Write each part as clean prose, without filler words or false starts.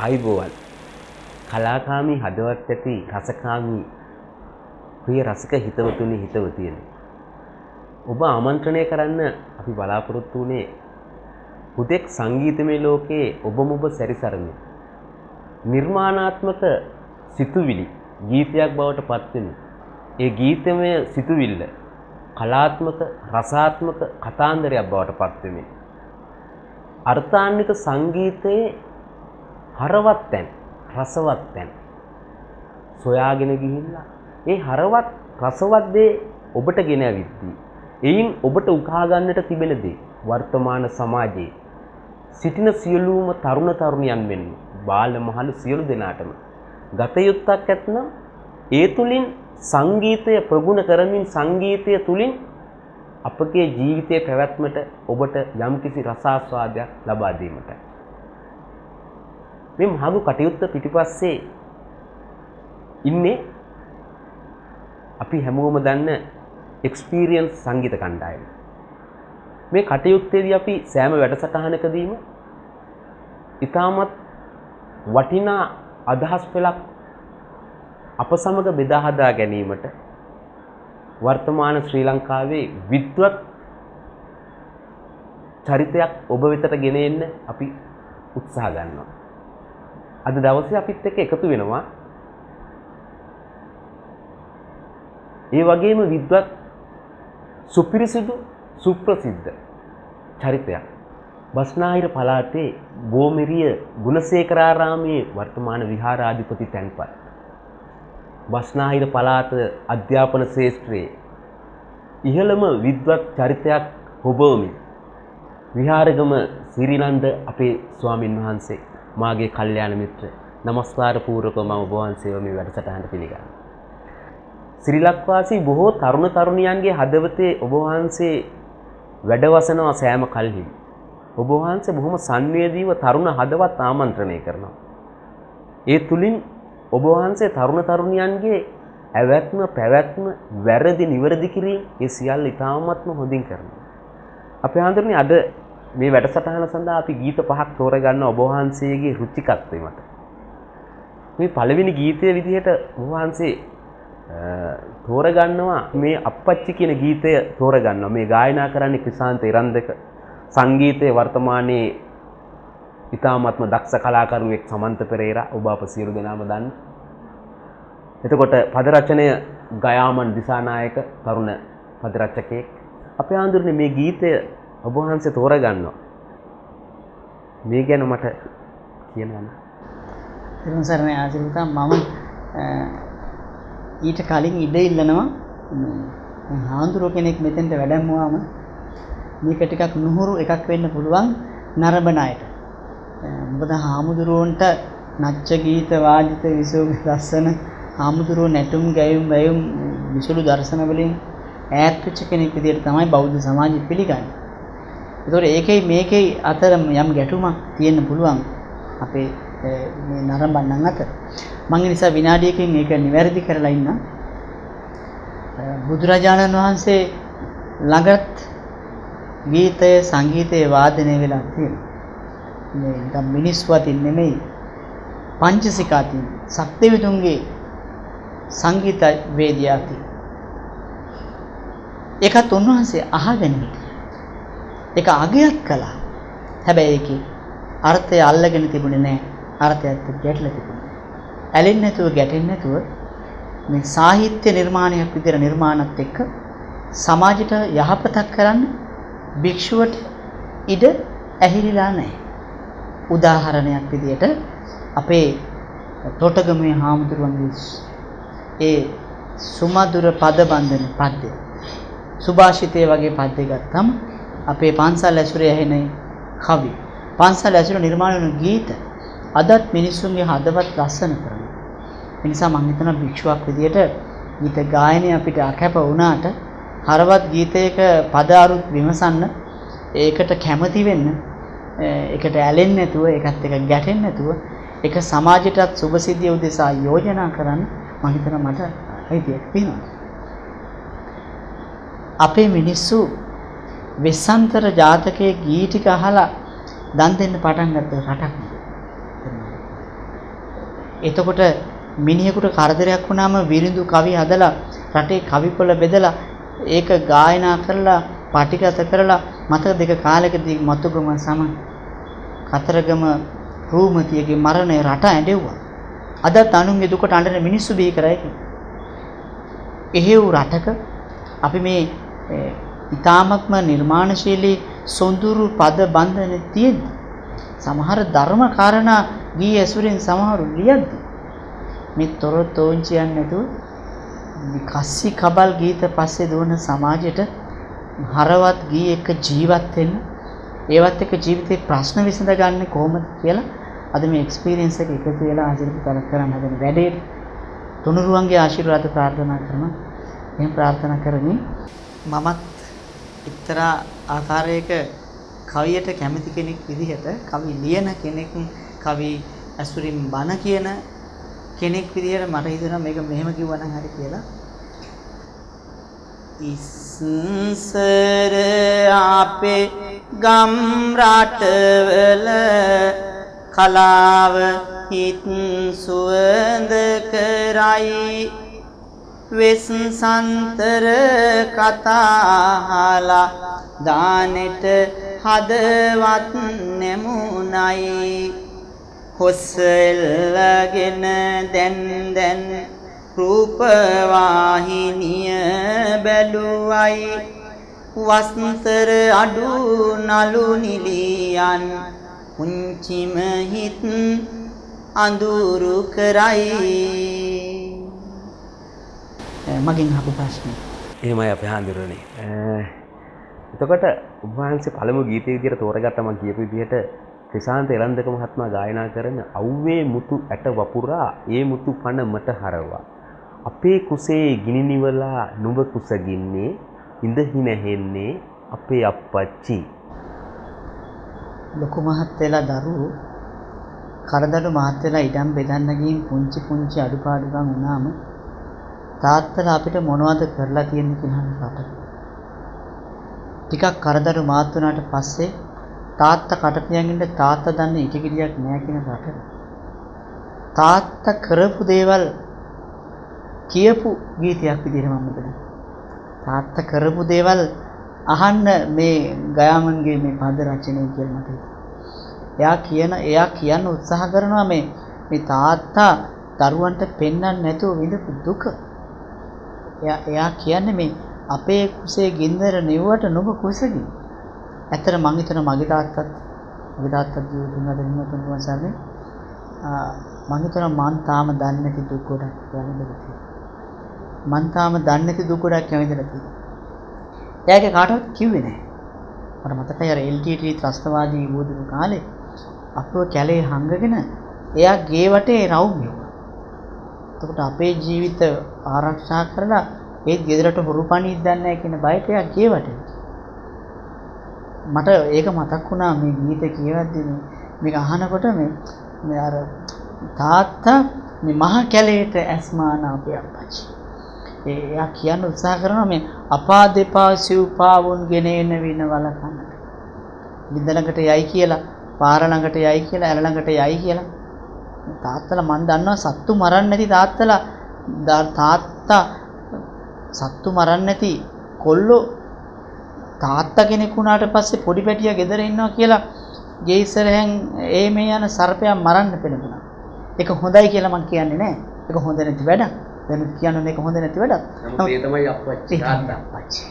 ආයුබෝවන් කලාකාමී හදවත් ඇති රසකාමී ප්‍රිය රසික හිතවතුනි හිතවතියනි ඔබ ආමන්ත්‍රණය කරන්න අපි බලාපොරොත්තු වුණේ හුදෙක් සංගීතමය ලෝකයේ ඔබම ඔබ සැරිසරමින් නිර්මාණාත්මක සිතුවිලි ගීතයක් බවට පත් වෙන ඒ ගීතමය සිතුවිල්ල කලාත්මක රසාත්මක කතාන්දරයක් බවට පත් වෙමින් අර්ථාන්විත සංගීතයේ හරවත් තැන් රසවත් තැන් සොයාගෙන ගිහිල්ලා ඒ හරවත් රසවත් දේ ඔබට ගෙන ඇවිත්දී එයින් ඔබට උකහා ගන්නට තිබෙන දේ වර්තමාන සමාජයේ සිටින සියලුම තරුණ තරුණියන් මෙන්ම බාල මහලු සියලු දෙනාටම ගත යුත්තක් ඇතනම් ඒ තුලින් සංගීතය ප්‍රගුණ කරමින් සංගීතය තුලින් අපගේ ජීවිතයේ පැවැත්මට ඔබට යම්කිසි රසාස්වාදයක් ලබා දීමටයි. මේ මහඟු කටයුත්ත පිටිපස්සේ ඉන්නේ අපි හැමෝම දන්න එක්ස්පීරියන්ස් සංගීත කණ්ඩායම. මේ කටයුත්තේදී අපි සෑම වැඩසටහනකදීම ඉතාමත් වටිනා අදහස් පෙළක් අප සමග බෙදා හදා ගැනීමට වර්තමාන ශ්‍රී ලංකාවේ විද්වත් චරිතයක් ඔබ වෙතට ගෙන එන්න අපි උත්සාහ ගන්නවා. අද දවසේ අපිත් එක්ක එකතු වෙනවා ඒ වගේම විද්වත් සුපිරිසිදු සුප්‍රසිද්ධ චරිතයක් බස්නාහිර පළාතේ බෝමිරිය ගුණසේකරාරාමයේ වර්තමාන විහාරාධිපති තැන්පත් බස්නාහිර පළාත අධ්‍යාපන ශාස්ත්‍රයේ ඉහළම විද්වත් චරිතයක් හොබවමින් විහාරගම සිරිනන්ද අපේ ස්වාමින් වහන්සේ මාගේ කල්යාණ මිත්‍ර නමස්කාර පූර්වකව මම ඔබ වහන්සේව මේ වැඩසටහනට පිළිගන්නවා. ශ්‍රී ලංකාවාසී බොහෝ තරුණ තරුණියන්ගේ හදවතේ ඔබ වහන්සේ වැඩවසනවා සෑම කල්හිම. ඔබ වහන්සේ බොහොම සංවේදීව තරුණ හදවත් ආමන්ත්‍රණය කරනවා. ඒ තුලින් ඔබ වහන්සේ තරුණ තරුණියන්ගේ ඇවැත්ම පැවැත්ම වැරදි නිවැරදි කිරීම ඒ සියල්ල ඉතාමත්ම හොඳින් කරනවා. අපේ හඳුරන්නේ අද මේ වැඩසටහන සඳහා අපි ගීත පහක් තෝරගන්න ඔබ වහන්සේගේ රුචිකත්වය මත. මේ පළවෙනි ගීතයේ විදිහට ඔබ වහන්සේ තෝරගන්නවා මේ අප්පච්චි කියන ගීතය තෝරගන්නවා. මේ ගායනා කරන්නේ ක්‍රිසාන්ත ඉරන්දක. සංගීතයේ වර්තමානයේ ඉතාමත්ම දක්ෂ කලාකරුවෙක් සමන්ත පෙරේරා ඔබ අප සියලු දෙනාම දන්න. එතකොට පද රචනය ගයාමන් දිසානායක තරුණ පද රචකයෙක්. අපේ ආන්දරනේ මේ ගීතය ඔබ වහන්සේ තෝරගන්නවා. මේ ගැන මට කියන්න. එතන සරණේ ආශිර්වාද මම ඊට කලින් ඉඩ ඉල්ලනවා හාමුදුරුවෝ කෙනෙක් මෙතෙන්ට වැඩමවම මේක ටිකක් නුහුරු එකක් වෙන්න පුළුවන් නරඹන අයට. මොකද හාමුදුරුවන්ට නච්ච ගීත වාදිත විසෝග දර්ශන හාමුදුරුවෝ නැටුම් ගැයුම් වැයුම් විසුළු දර්ශන වලින් ඈත් වෙච්ච කෙනෙක් විදිහට තමයි බෞද්ධ සමාජය පිළිගන්නේ. ඒතකොට ඒකයි මේකයි අතර යම් ගැටුමක් තියෙන්න පුළුවන් අපේ මේ නරඹන්නන් අතර. මම ඒ නිසා විනාඩියකින් ඒක නිවැරදි කරලා ඉන්න. බුදුරජාණන් වහන්සේ ළඟත් ගීතය සංගීතයේ වාදනය වෙලා තියෙනවා. මේ නිකම් මිනිස් වතින් නෙමෙයි පංචසිකාතින් සක්දෙවිතුන්ගේ සංගීත වේදිකාති. ඒකත් උන්වහන්සේ අහගෙන හිටියා. ඒක අගයක් කළා. හැබැයි ඒකේ අර්ථය අල්ලගෙන තිබුණේ නැහැ. අර්ථයත් ගැටලා තිබුණා. ඇලෙන්නේ නැතුව ගැටෙන්නේ නැතුව මේ සාහිත්‍ය නිර්මාණයක් විදිහට නිර්මාණත් එක්ක සමාජයට යහපතක් කරන්න භික්ෂුවට ඉඩ ඇහිලිලා නැහැ. උදාහරණයක් විදිහට අපේ තොටගමේ හාමුදුරුවන්ගේ ඒ සුමధుර පද බන්ධන පද්‍ය සුභාෂිතේ වගේ පද්‍ය ගත්තම අපේ පන්සල් ඇසුරේ ඇහෙන කවි පන්සල් ඇසුර නිර්මාණය වන ගීත අදත් මිනිස්සුන්ගේ හදවත් ලස්සන කරනවා. ඒ නිසා මම හිතනවා භික්ෂුවක් විදිහට ගීත ගායනය අපිට අකැප වුණාට හරවත් ගීතයක පද අරුත් විමසන්න ඒකට කැමති වෙන්න ඒකට ඇලෙන්නේ නැතුව ඒකත් එක්ක ගැටෙන්නේ නැතුව ඒක සමාජයටත් සුභසිද්ධිය උදෙසා යෝජනා කරන්න මම හිතනවා මට අයිතියක් තියෙනවා. අපේ මිනිස්සු වෙස්සන්තර ජාතකයේ ගී ටික අහලා දන් දෙන්න පටන් ගත්ත රටක්. එතකොට මිනිහෙකුට කරදරයක් වුණාම විරිඳු කවි හදලා රටේ කවිපොළ බෙදලා ඒක ගායනා කරලා පාටිගත කරලා මතක දෙක කාලෙකදී මතුගම සම කතරගම රූමතියගේ මරණය රට ඇඬෙව්වා. අදත් අනුන්ගේ දුකට අඬන මිනිස්සු බිහි කරයි. එහෙව් රටක අපි මේ ඊ타මත්ම නිර්මාණශීලී සොඳුරු පද බන්ධන තියෙද්දි සමහර ධර්ම කාරණා ගී ඇසුරින් සමහරු ලියද්දි මේ තොරතෝංචියන් නැතුව කස්සි කබල් ගීත පස්සේ දුවන සමාජයට හරවත් ගී එක ජීවත් වෙන්න ඒවත් එක්ක ජීවිතේ ප්‍රශ්න විසඳ ගන්න කොහොමද කියලා අද මේ එක්ස්පීරියන්ස් එක එකතු වෙලා ආශිර්වාද කරන්න හදන වැඩේ තුනුරුවන්ගේ ආශිර්වාද ප්‍රාර්ථනා කරනවා. එහෙනම් ප්‍රාර්ථනා කරමින් මමත් එක්තරා ආකාරයක කවියට කැමති කෙනෙක් විදිහට කවි ලියන කෙනෙක් කවි ඇසුරින් බණ කියන කෙනෙක් විදිහට මට හිතෙනවා මේක මෙහෙම කිව්වනම් හරි කියලා. ඉස්සර අපේ ගම් රටවල කලාව හිත් සුවඳ කරයි වෙස් සන්තර කතාහලා දානෙට හදවත් නැමුණයි හොස්සෙල්ලගෙන දැන් රූපවාහිනිය බැලුවයි වස්තර අඩු නලු නිලියන් උන්චිම හිත් අඳුරු කරයි. මගෙන් අහපු ප්‍රශ්නේ එහෙමයි අපේ හාමුදුරනේ. එතකොට උන්වහන්සේ පළමු ගීතය විදිහට තෝරගත්ත මම කියපු විදිහට ත්‍රිසාන්ත එළන්දක මහත්මයා ගායනා කරන අව්වේ මුතු ඇට වපුරා ඒ මුතු පන මට හරවා අපේ කුසේ ගිනි නිවලා නුඹ කුසගින්නේ ඉඳ හිනහෙන්නේ අපේ අප්පච්චි. ලොකු මහත් වෙලා දරුවෝ කරදරු මහත් වෙලා ඉඩම් බෙදන්න ගින් පුංචි අඩුපාඩුකම් වුණාම තාත්තලා අපිට මොනවද කරලා තියෙන්නේ කියන කට. ටිකක් කරදරු මාත් වුණාට පස්සේ තාත්තා කටපියන් තාත්තා දන්නේ ඉටිගිරියක් නෑ කියන රට. තාත්තා කරපු දේවල් කියපු ගීතයක් විදිහට මම හිතනවා. තාත්තා කරපු දේවල් අහන්න මේ ගයාමන්ගේ මේ පද රචනය කියලා මට හිතෙනවා. එයා කියන්න උත්සාහ කරනවා මේ තාත්තා දරුවන්ට පෙන්වන්න නැතුව විඳපු දුක. එයා කියන්නේ මේ අපේ කුසේ ගින්දර නෙව්වට නුඹ කුසගින්. ඇත්තට මං හිතනවා මගේ තාත්තත් ජීවිතුන් අද හිමතුන් වසන්නේ මං හිතනවා මං තාම දන්නේ නැති දුක් ගොඩක් යන්නේ. මං තාම දන්නේ නැති දුක් ගොඩක් යන්නේ. එයාගේ කාටවත් කිව්වේ නැහැ. මට මතකයි අර LTT ත්‍රස්තවාදී වුදුණු කාලේ අපව කැලේ හංගගෙන එයා ගේ වටේ රවුම් ගෙවුවා. එතකොට අපේ ජීවිත ආරක්ෂා කරලා ඒ ගෙදරට හොරු පණින්න දන්නේ නැහැ කියන බයට එයා ගේ වටේ. මට ඒක මතක් වුණා මේ ගීත කියවද්දි මේක අහනකොට මේ අර තාත්තා මේ මහ කැලේට ඇස්මාන අපේ අප්පච්චි. එයා කියන්න උත්සාහ කරනවා මේ අපා දෙපා සිව්පාවුන් ගෙන එන වින වලකන්නට. බින්ද ළඟට යයි කියලා, පාර ළඟට යයි කියලා, ඇල ළඟට යයි කියලා. තාත්තලා මන් දන්නවා සත්තු මරන්නේ නැති තාත්තා සත්තු මරන්නේ නැති කොල්ලෝ තාත්තා කෙනෙක් වුණාට පස්සේ පොඩි පැටියා ගෙදර ඉන්නවා කියලා ගේ ඉස්සරහෙන් මේ යන සර්පයා මරන්න පෙළඹුණා. ඒක හොඳයි කියලා මම කියන්නේ නැහැ. ඒක හොඳ නැති වැඩක්. දැන් කියන්නේ මේක හොඳ නැති වැඩක්. නමුත් ඒ තමයි අප්පච්චි අප්පච්චි.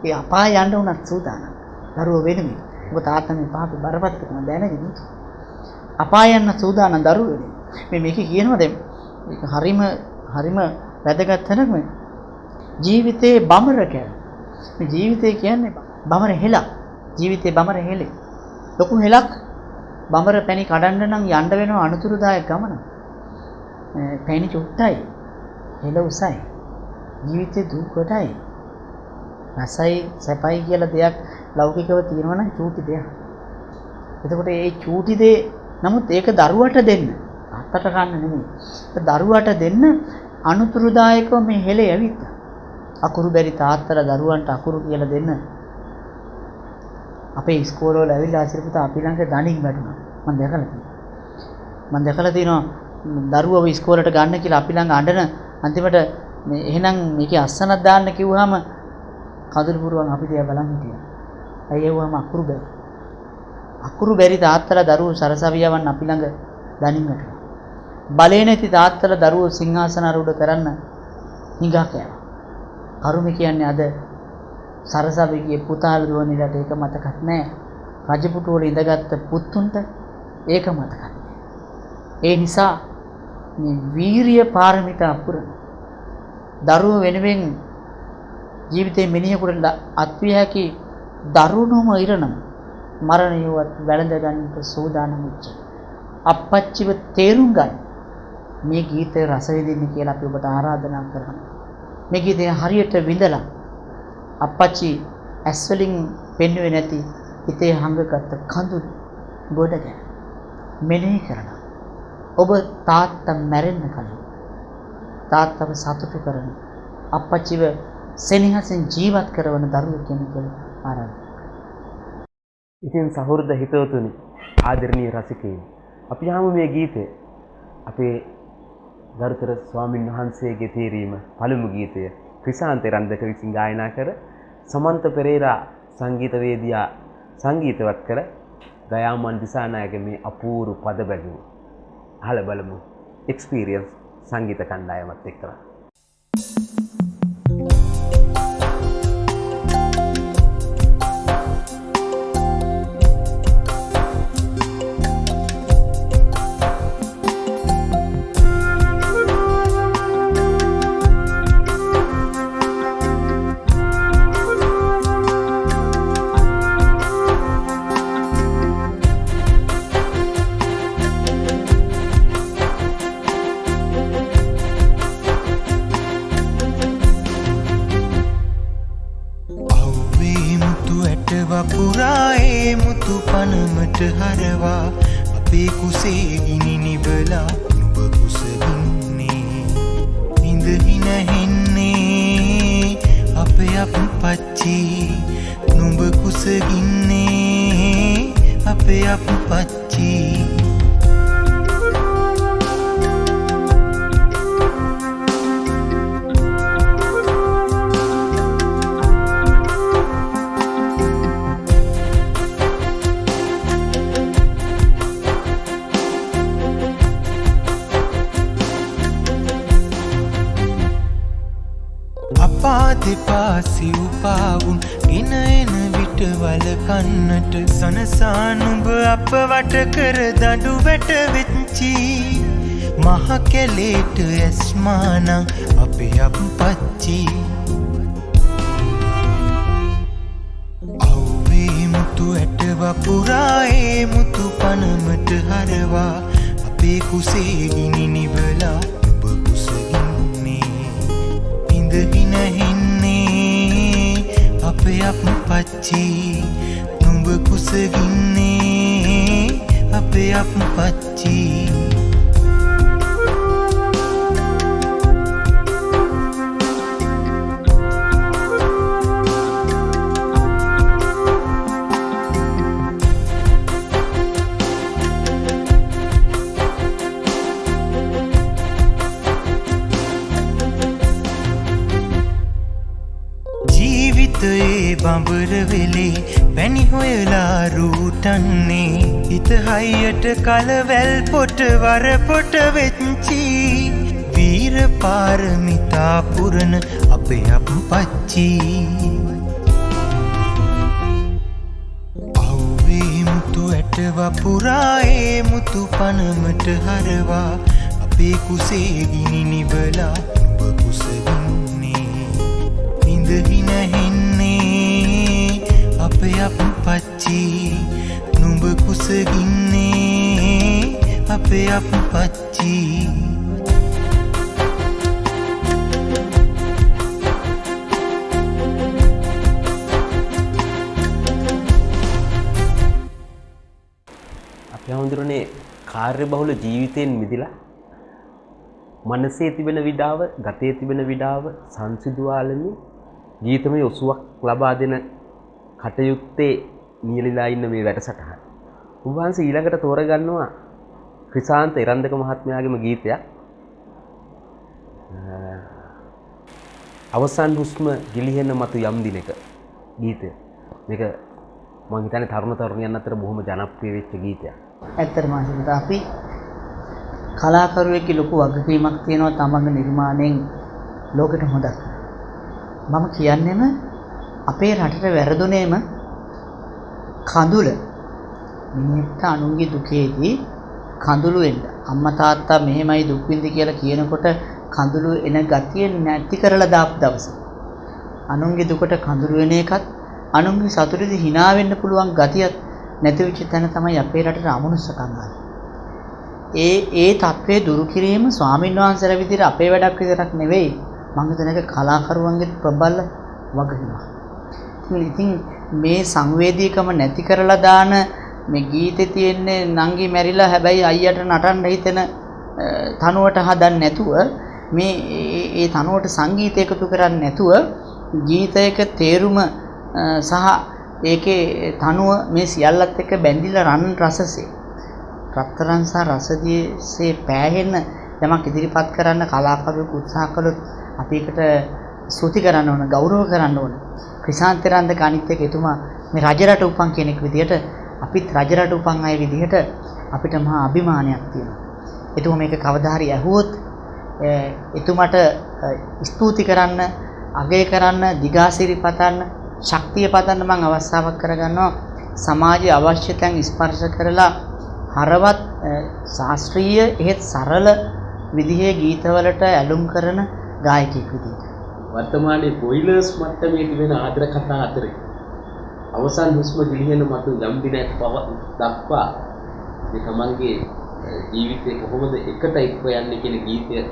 ඒ අපාය යන්න උනත් සූදානම්. දරුවෝ වෙනුවෙන්. ඔබ තාත්තා මේ පාපේ බරපතල කරන දැනගෙන අපාය යන්න සූදානම් දරුවෝ වෙනුවෙන්. මේක කියනවා දැන් මේක හරිම වැදගත් තැනක් මේ. ජීවිතේ බමර කියන්නේ. මේ ජීවිතය කියන්නේ බමර හෙලක්. ජීවිතේ බමර හෙලේ. ලොකු හෙලක් බමර පැණි කඩන්න නම් යන්න වෙනවා අනුතුරුදායක ගමන. පැණි චුට්ටයි. හෙල උසයි. ජීවිතේ දුක් කොටයි. රසයි සැපයි කියලා දෙයක් ලෞකිකව තියෙනවා නම් චූටි දෙයක්. එතකොට මේ චූටි දේ නමුත් ඒක දරුවට දෙන්න. අත්තට ගන්න නෙමෙයි. ඒක දරුවට දෙන්න අනුතුරුදායකව මේ හෙලේ ඇවිත් අකුරු බැරි තාත්තලා දරුවන්ට අකුරු කියලා දෙන්න. අපේ ඉස්කෝලේ වල ඇවිල්ලා ආසිරපුත අපි ළඟ දණින් වැටුණා. මම දැකලා තියෙනවා දරුවව ඉස්කෝලේට ගන්න කියලා අපි ළඟ අඬන අන්තිමට මේ එහෙනම් මේකේ අස්සනක් දාන්න කිව්වහම කඳුළු පුරුවන් අපි දිහා බලන් හිටියා. අය ඒවම අකුරු බැරි. අකුරු බැරි තාත්තලා දරුවෝ සරසවියවන් අපි ළඟ දනින්නට. බලේ නැති තාත්තලා දරුවෝ සිංහාසන ආරූඪ කරන්න හිඟා කෑවා. කරුමේ කියන්නේ අද සරසවිගේ පුතාල දුවනිලට ඒක මතකත් නැහැ. රජපුටු වල ඉඳගත්තු පුතුන්ට ඒක මතකත් නැහැ. ඒ නිසා මේ වීරිය පාරමිතා පුරන දරුවෝ වෙනුවෙන් ජීවිතේ මිනිහෙකුට අත්විය හැකි දරුණුම ඉරණම මරණයවත් වැළඳ ගන්නට සූදානම් වෙච්ච අප්පච්චිව තේරුම් ගන්න මේ ගීතේ රස විඳින්න කියලා අපි ඔබට ආරාධනා කරනවා. මේ ගීතය හරියට විඳලා අප්පච්චි ඇස් වලින් පෙන්වුවේ නැති හිතේ හංගගත්ත කඳුළු ගොඩ ගැන මෙනෙහි කරනවා. ඔබ තාත්තා මැරෙන්න කලින් තාත්තව සතුටු කරන අප්පච්චිව සෙනෙහසින් ජීවත් කරන දරුවෙක් කෙනෙක් ආරාධනා. ඉතින් සහෘද හිතවතුනි ආදරණීය රසිකයනි අපි යමු මේ ගීතය අපේ ගරුතර ස්වාමින් වහන්සේගේ තේරීම පළමු ගීතය ක්‍රිසාන්ත රන්දක විසින් ගායනා කර සමන්ත පෙරේරා සංගීතවේදියා සංගීතවත් කර දයාමන් දිසානායකගේ මේ අපූර්ව පද බැගුම අහලා බලමු එක්ස්පීරියන්ස් සංගීත කණ්ඩායමත් එක්කලා. පුරායේ මුතු පනමට හරවා අපේ කුසේ ගිනි නිබලා නුඹ කුසගින්නේ ඉඳහින හෙන්නේ අපේ අප්පච්චි නුඹ කුසගින්නේ අපේ අප්පච්චි පාසි උපාවුන් ගෙන එන විට වල කන්නට සනසා නුඹ අප වට කර දඬු වැට වෙච්චි මහ කැලේට ඇස්මානං අපේ අප්පච්චි අව්වේ මුතු ඇට වපුරායේ මුතු පනමට හරවා අපේ කුසේ ගිනි නිවලා නුඹ කුසගින්නේ ඉඳහින හෙන්නේ අපේ අප්පච්චි නුඹ කුසගින්නේ අපේ අප්පච්චි බඹර වෙලේ පැණි හොයලා රූටන්නේ හිත හයියට කලවැල් පොට වර පොට වෙච්චි වීර පාරමිතා පුරන අපේ අප්පච්චි අව්වේ මුතු ඇට වපුරායේ මුතු පනමට හරවා අපේ කුසේ ගිනි නිවලා නුඹ කුසගින්නේ ඉඳහින අපේ අප්පච්චි නුඹ කුසගින්නේ අපේ අප්පච්චි අපි හඳුරන්නේ කාර්යබහුල ජීවිතයෙන් මිදලා මනසේ තිබෙන විඩාව, ගතේ තිබෙන විඩාව සංසිඳුවාලමින් ගීතමය ඔසුවක් ලබා දෙන කටයුත්තේ නියැලලා ඉන්න මේ වැඩසටහන. උන්වහන්සේ ඊළඟට තෝරගන්නවා ක්‍රිසාන්ත ඉරන්දක මහත්මයාගේම ගීතයක්. අවසන් හුස්ම ගිලිහෙන මතු යම් දිනක ගීතය. මේක මම හිතන්නේ තරුණ තරුණියන් අතර බොහොම ජනප්‍රිය වෙච්ච ගීතයක්. ඇත්තටම අපි කලාකරුවෙක්ගේ ලොකු වගකීමක් තියෙනවා තමන්ගේ නිර්මාණයෙන් ලෝකෙට හොඳක්. මම කියන්නේම අපේ රටට වැරදුනේම කඳුල මිනිහෙක්ට අනුන්ගේ දුකේදී කඳුළු වෙන්න අම්මා තාත්තා මෙහෙමයි දුක් විඳි කියලා කියනකොට කඳුළු එන ගතිය නැති කරලා දාපු දවස. අනුන්ගේ දුකට කඳුළු වෙන එකත් අනුන්ගේ සතුටේදී hina වෙන්න පුළුවන් ගතියත් නැති වෙච්ච තැන තමයි අපේ රටේ අමනුෂ්‍යකම් ආවේ. ඒ තත්ත්වයේ දුරු කිරීම ස්වාමීන් වහන්සේලා විදිහට අපේ වැඩක් විතරක් නෙවෙයි මම හිතන එක කලාකරුවන්ගේ ප්‍රබල වගකීමක්. ඉතින් මේ සංවේදීකම නැති කරලා දාන මේ ගීතේ තියෙන්නේ නංගි මැරිලා හැබැයි අයියට නටන්න හිතෙන තනුවට හදන්න නැතුව මේ ඒ තනුවට සංගීත එකතු කරන්නේ නැතුව ගීතයක තේරුම සහ ඒකේ තනුව මේ සියල්ලත් එක්ක බැඳිලා රන් රසසේ රත්තරන් සහ රසදියේ පෑහෙන යමක් ඉදිරිපත් කරන්න කලාකරුවෙකු උත්සාහ කළොත් අපි ඒකට ස්තුති කරන්න ඕන ගෞරව කරන්න ඕන. ක්‍රිසාන්ත රන්දක අනිත් එක එතුමා මේ රජරට උපන් කෙනෙක් විදිහට අපිත් රජරට උපන් අය විදිහට අපිට මහා අභිමානයක් තියෙනවා. එතුමා මේක කවදා හරි ඇහුවොත් එතුමාට ස්තුති කරන්න, අගය කරන්න, දිගාසිරි පතන්න, ශක්තිය පතන්න මම අවස්ථාවක් කරගන්නවා. සමාජයේ අවශ්‍ය තැන් ස්පර්ශ කරලා හරවත් ශාස්ත්‍රීය එහෙත් සරල විදිහේ ගීතවලට ඇලුම් කරන ගායකයෙක් විදිහට. වර්තමානයේ බොයිලර්ස් මට්ටමේ තිබෙන ආදර කතා අතරේ අවසන් හුස්ම ගිලිහෙන මතු යම් දිනක් දක්වා මේ තමන්ගේ ජීවිතේ කොහොමද එකට එක්ව යන්නේ කියන ගීතය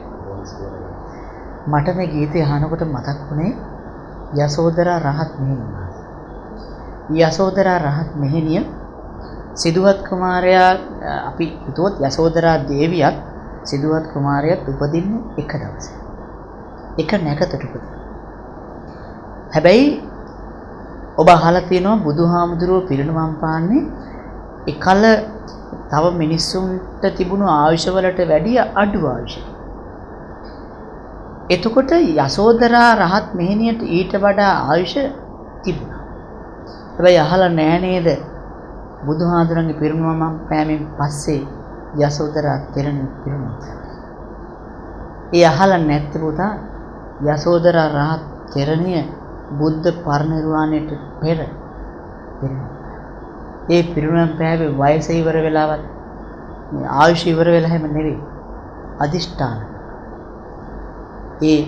මට මේ ගීතය අහනකොට මතක් වුණේ යසෝදරා රහත් මෙහෙණිය. යසෝදරා රහත් මෙහෙණිය සිදුවත් කුමාරයා අපි හිතුවොත් යසෝදරා දේවියත් සිදුවත් කුමාරයාත් උපදින්නේ එක දවසේ. එක නැකතට උපදින. හැබැයි ඔබ අහලා තියෙනවා බුදුහාමුදුරුවෝ පිරිනමම් පාන්නේ එකල තව මිනිස්සුන්ට තිබුණු ආයුෂවලට වැඩිය අඩු ආයුෂ. එතකොට යසෝදරා රහත් මෙහෙණියට ඊට වඩා ආයුෂ තිබුණා. හැබැයි අහලා නෑ නේද බුදුහාඳුරන්ගේ පිරිනමම් පෑමෙන් පස්සේ යසෝදරා තෙරණිය පිරිනමම් පෑවා. ඒ අහලා නැත්තේ පුතා යසෝදරා රහත් තෙරණිය බුද්ධ පරිනිර්වාණයට පෙර පිරිනමම්. ඒ පිරිනමම් පෑවේ වයස ඉවර වෙලාවත් මේ ආයුෂ ඉවර වෙලා හැම නෙවෙයි. අදිෂ්ඨාන. ඒ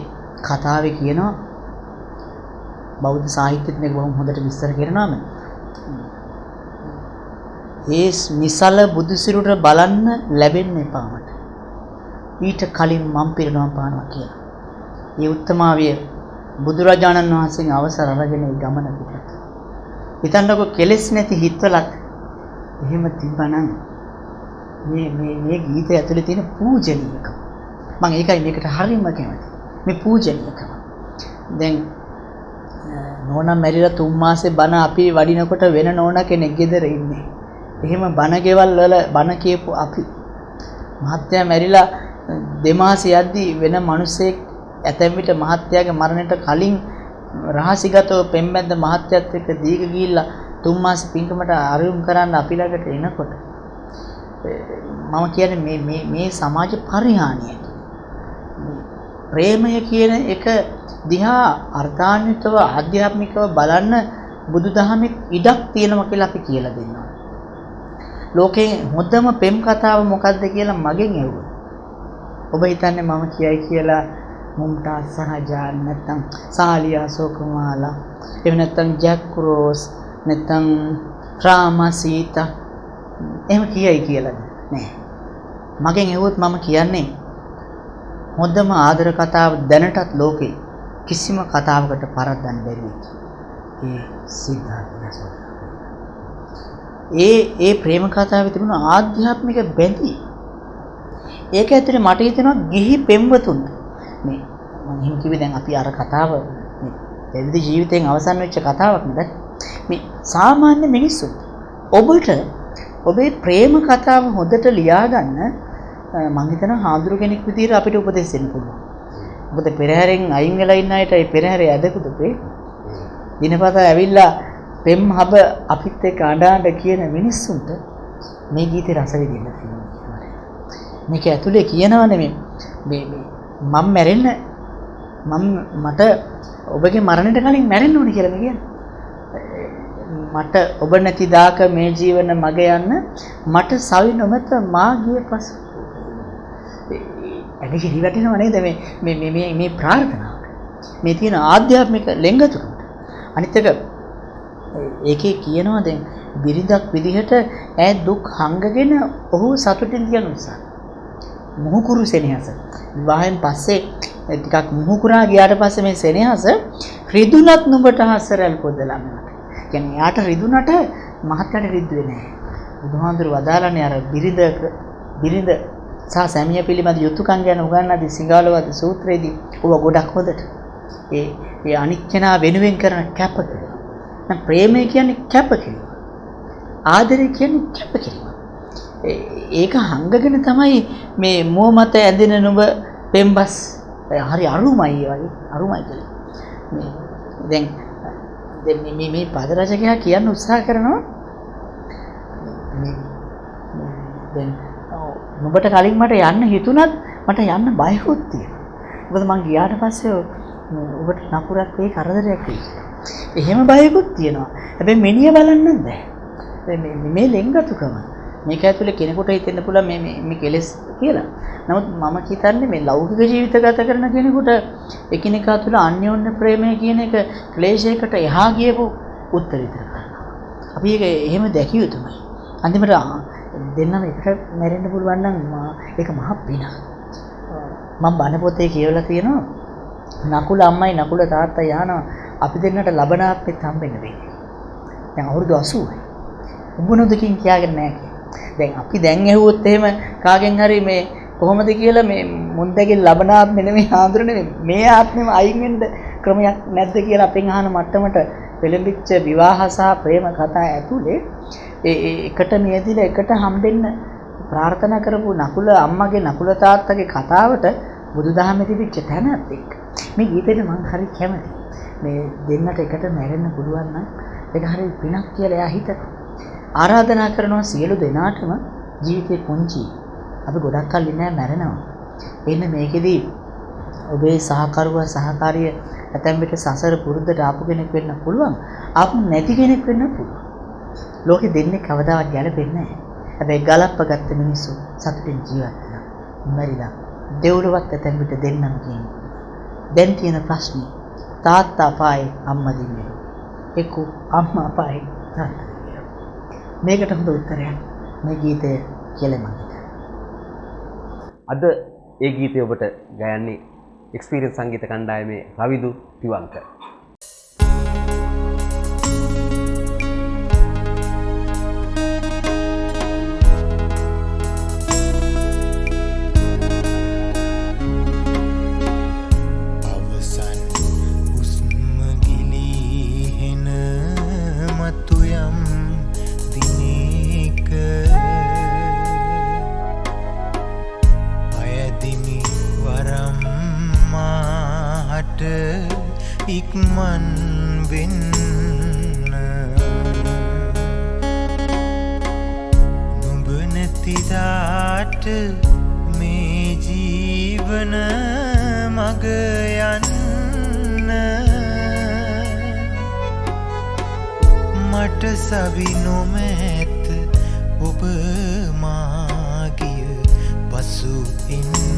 කතාවේ කියනවා බෞද්ධ සාහිත්‍යෙත් මේක බොහොම හොඳට විස්තර කරනවාම ඒ නිසල බුදුසිරුර බලන්න ලැබෙන්න එපා මට. ඊට කලින් මම පිරිනමම් පානවා කියලා. මේ උත්තමාවිය බුදුරජාණන් වහන්සේගෙන් අවසර අරගෙන ඒ ගමන පිටත්. හිතන්නකො කෙලෙස් නැති හිතවලක් එහෙම තිබ්බනම් මේ ගීතය ඇතුලේ තියෙන පූජනීයකම. මම ඒකයි මේකට හරියම කැමති. මේ පූජනීයකම. දැන් නෝනා මැරිලා 3 මාසේ බණ අපි වඩිනකොට වෙන නෝනා කෙනෙක් ගෙදර ඉන්නේ. එහෙම බණ ගෙවල් වල බණ කියපු අපි මහත්තයා මැරිලා 2 මාසෙ යද්දි වෙන මිනිසෙක් ඇතැම් විට මහත්තයාගේ මරණයට කලින් රහසිගතව පෙම්බැද්ද මහත්තයත් එක්ක දීග ගිහිල්ලා 3 මාස පින්කමට ආරයුම් කරන්න අපි ළඟට එනකොට මම කියන්නේ මේ සමාජ පරිහානිය. ප්‍රේමය කියන එක දිහා අර්ථාන්විතව ආධ්‍යාත්මිකව බලන්න බුදුදහමේ ඉඩක් තියෙනවා කියලා අපි කියලා දෙනවා. ලෝකේ හොඳම පෙම් කතාව මොකක්ද කියලා මගෙන් ඇහුවා. ඔබ හිතන්නේ මම කියයි කියලා මුම්තාස් සහජාන් නැත්නම් සාලියා සෝකුමාලා එහෙම නැත්නම් ජැක් රෝස් නැත්නම් රාමා සීතා එහෙම කියයි කියලා නෑ. මගෙන් ඇහුවොත් මම කියන්නේ හොඳම ආදර කතාව දැනටත් ලෝකේ කිසිම කතාවකට පරද්දන්න බැරි වෙච්ච ඒ සිද්ධාර්ථ ඒ ප්‍රේම කතාවේ තිබුණ ආධ්‍යාත්මික බැඳී ඒක ඇතුලේ මට හිතෙනවා ගිහි පෙම්වතුන් මේ මම එහෙම කිව්වේ දැන් අපි අර කතාව මේ දෙවිද ජීවිතයෙන් අවසන් වෙච්ච කතාවක් නේද මේ සාමාන්‍ය මිනිස්සු ඔබට ඔබේ ප්‍රේම කතාව හොඳට ලියා ගන්න මම හිතනවා හාමුදුරු කෙනෙක් විදිහට අපිට උපදෙස් දෙන්න පුළුවන්. මොකද පෙරහැරෙන් අයින් වෙලා ඉන්න අයට ඒ පෙරහැරේ ඇදකුද පේ. දිනපතා ඇවිල්ලා පෙම් හබ අපිත් එක්ක අඬ කියන මිනිස්සුන්ට මේ ගීතේ රස විඳින්න තියෙනවා. මේක ඇතුලේ කියනවනේ මේ මම මැරෙන්න මට ඔබගේ මරණයට කලින් මැරෙන්න ඕනේ කියලා මේ කියන්නේ. මට ඔබ නැති දාක මේ ජීවන මග යන්න මට සවි නොමැත මා ගිය පසු ඇයි හිරිවැටෙනව නේද මේ ප්‍රාර්ථනාව මේ තියෙන ආධ්‍යාත්මික ලෙන්ගතුකම අනිත් එක ඒකේ කියනවා දැන් බිරිඳක් විදිහට ඈ දුක් හංගගෙන ඔහු සතුටින් තියන නිසා මුහුකුරු සෙනෙහස විවාහයෙන් පස්සේ ටිකක් මුහුකුරා ගියාට පස්සේ මේ සෙනෙහස රිදුනත් නුඹට හසරල් පොදලා මට කියන්නේ යාට රිදුනට මහත්කට රිදුවේ නැහැ. බුදුහාඳුර වදාළන්නේ අර බිරිඳ සහ සැමිය පිළිබඳ යුතුයකම් ගැන උගන්වද්දී සිංහලවද සූත්‍රයේදී ඔබ ගොඩක් හොදට ඒ අනිත් කෙනා වෙනුවෙන් කරන කැපකිරීම. දැන් ප්‍රේමය කියන්නේ කැපකිරීම. ආදරය කියන්නේ කැපකිරීම. ඒක හංගගෙන තමයි මේ මුව මත ඇඳෙන නුඹ පෙම්බස් හරි අරුමයි වගේ අරුමයි කියලා. මේ පද රචකයා කියන්න උත්සාහ කරනවා දැන් නුඹට කලින් මට යන්න හිතුණත් මට යන්න බයකුත් තියෙනවා. මොකද මං ගියාට පස්සේ ඔබට නපුරක් වෙයි කරදරයක් වෙයි. එහෙම බයකුත් තියෙනවා. හැබැයි මෙනිය බලන්න බෑ. මේ ලෙන්ගතුකම මේක ඇතුලේ කෙනෙකුට හිතෙන්න පුළුවන් මේ කෙලෙස් කියලා. නමුත් මම හිතන්නේ මේ ලෞකික ජීවිත ගත කරන කෙනෙකුට එකිනෙකා තුළ අන්‍යෝන්‍ය ප්‍රේමය කියන එක ක්ලේශයකට එහා ගියපු උත්තරීතර කරනවා. අපි ඒක එහෙම දැකිය යුතුමයි. අන්තිමට දෙන්නම එකට මැරෙන්න පුළුවන් නම් ඒක මහ පිනක්. මම බණ පොතේ කියවලා තියෙනවා නකුල අම්මයි නකුල තාත්තයි යහනවා අපි දෙන්නට ලබන ආත්මෙත් හම්බෙන්න වෙන්නේ. දැන් අවුරුදු 80යි. උඹනොදකින් කියාගෙන නැහැ කියලා. දැන් අපි දැන් ඇහුවොත් එහෙම කාගෙන් හරි මේ කොහොමද කියලා මේ මුන්දගේ ලබන ආත්මෙ නෙමෙයි ආන්දර නෙමෙයි මේ ආත්මෙම අයින් වෙන්න ක්‍රමයක් නැද්ද කියලා අපෙන් අහන මට්ටමට පෙළඹිච්ච විවාහ සහ ප්‍රේම කතා ඇතුලේ එකට මියදිලා එකට හම්බෙන්න ප්‍රාර්ථනා කරපු නකුල අම්මගේ නකුල තාත්තගේ කතාවට බුදුදහමේ තිබිච්ච තැනත් එක්ක මේ ගීතේට මම හරි කැමතියි. මේ දෙන්නට එකට මැරෙන්න පුළුවන් නම් ඒක හරි පිනක් කියලා එයා හිතනවා. ආරාධනා කරනවා සියලු දෙනාටම ජීවිතේ පුංචි. අපි ගොඩක් කල් ඉන්නේ මැරෙනවා. එන්න මේකෙදි ඔබේ සහකරුවා සහකාරිය ඇතැම් විට සසර පුරුද්දට ආපු කෙනෙක් වෙන්න පුළුවන්. ආපු නැති කෙනෙක් වෙන්න පුළුවන්. ලෝකෙ දෙන්නේ කවදාවත් ගැලපෙන්නේ නැහැ. හැබැයි ගලප්ප ගත්ත මිනිස්සු සතුටින් ජීවත් වෙනවා. මැරිලා දෙව්ලොවත් ඇතැම් විට දෙන්නම කියන්නේ. දැන් තියෙන ප්‍රශ්නේ තාත්තා අපායේ අම්මා දින්නේ. එක්ක අම්මා අපායේ තාත්තා. මේකට හොඳ උත්තරයක් මේ ගීතය කියලා මම හිතනවා. අද ඒ ගීතය ඔබට ගයන්නේ එක්ස්පීරියන්ස් සංගීත කණ්ඩායමේ රවිදු තිවංක. ඉක්මන් වෙන්න නුඹ නැතිදාට මේ ජීවන මග යන්න මට සවි නොමැත ඔබ මාගිය පසු එන්න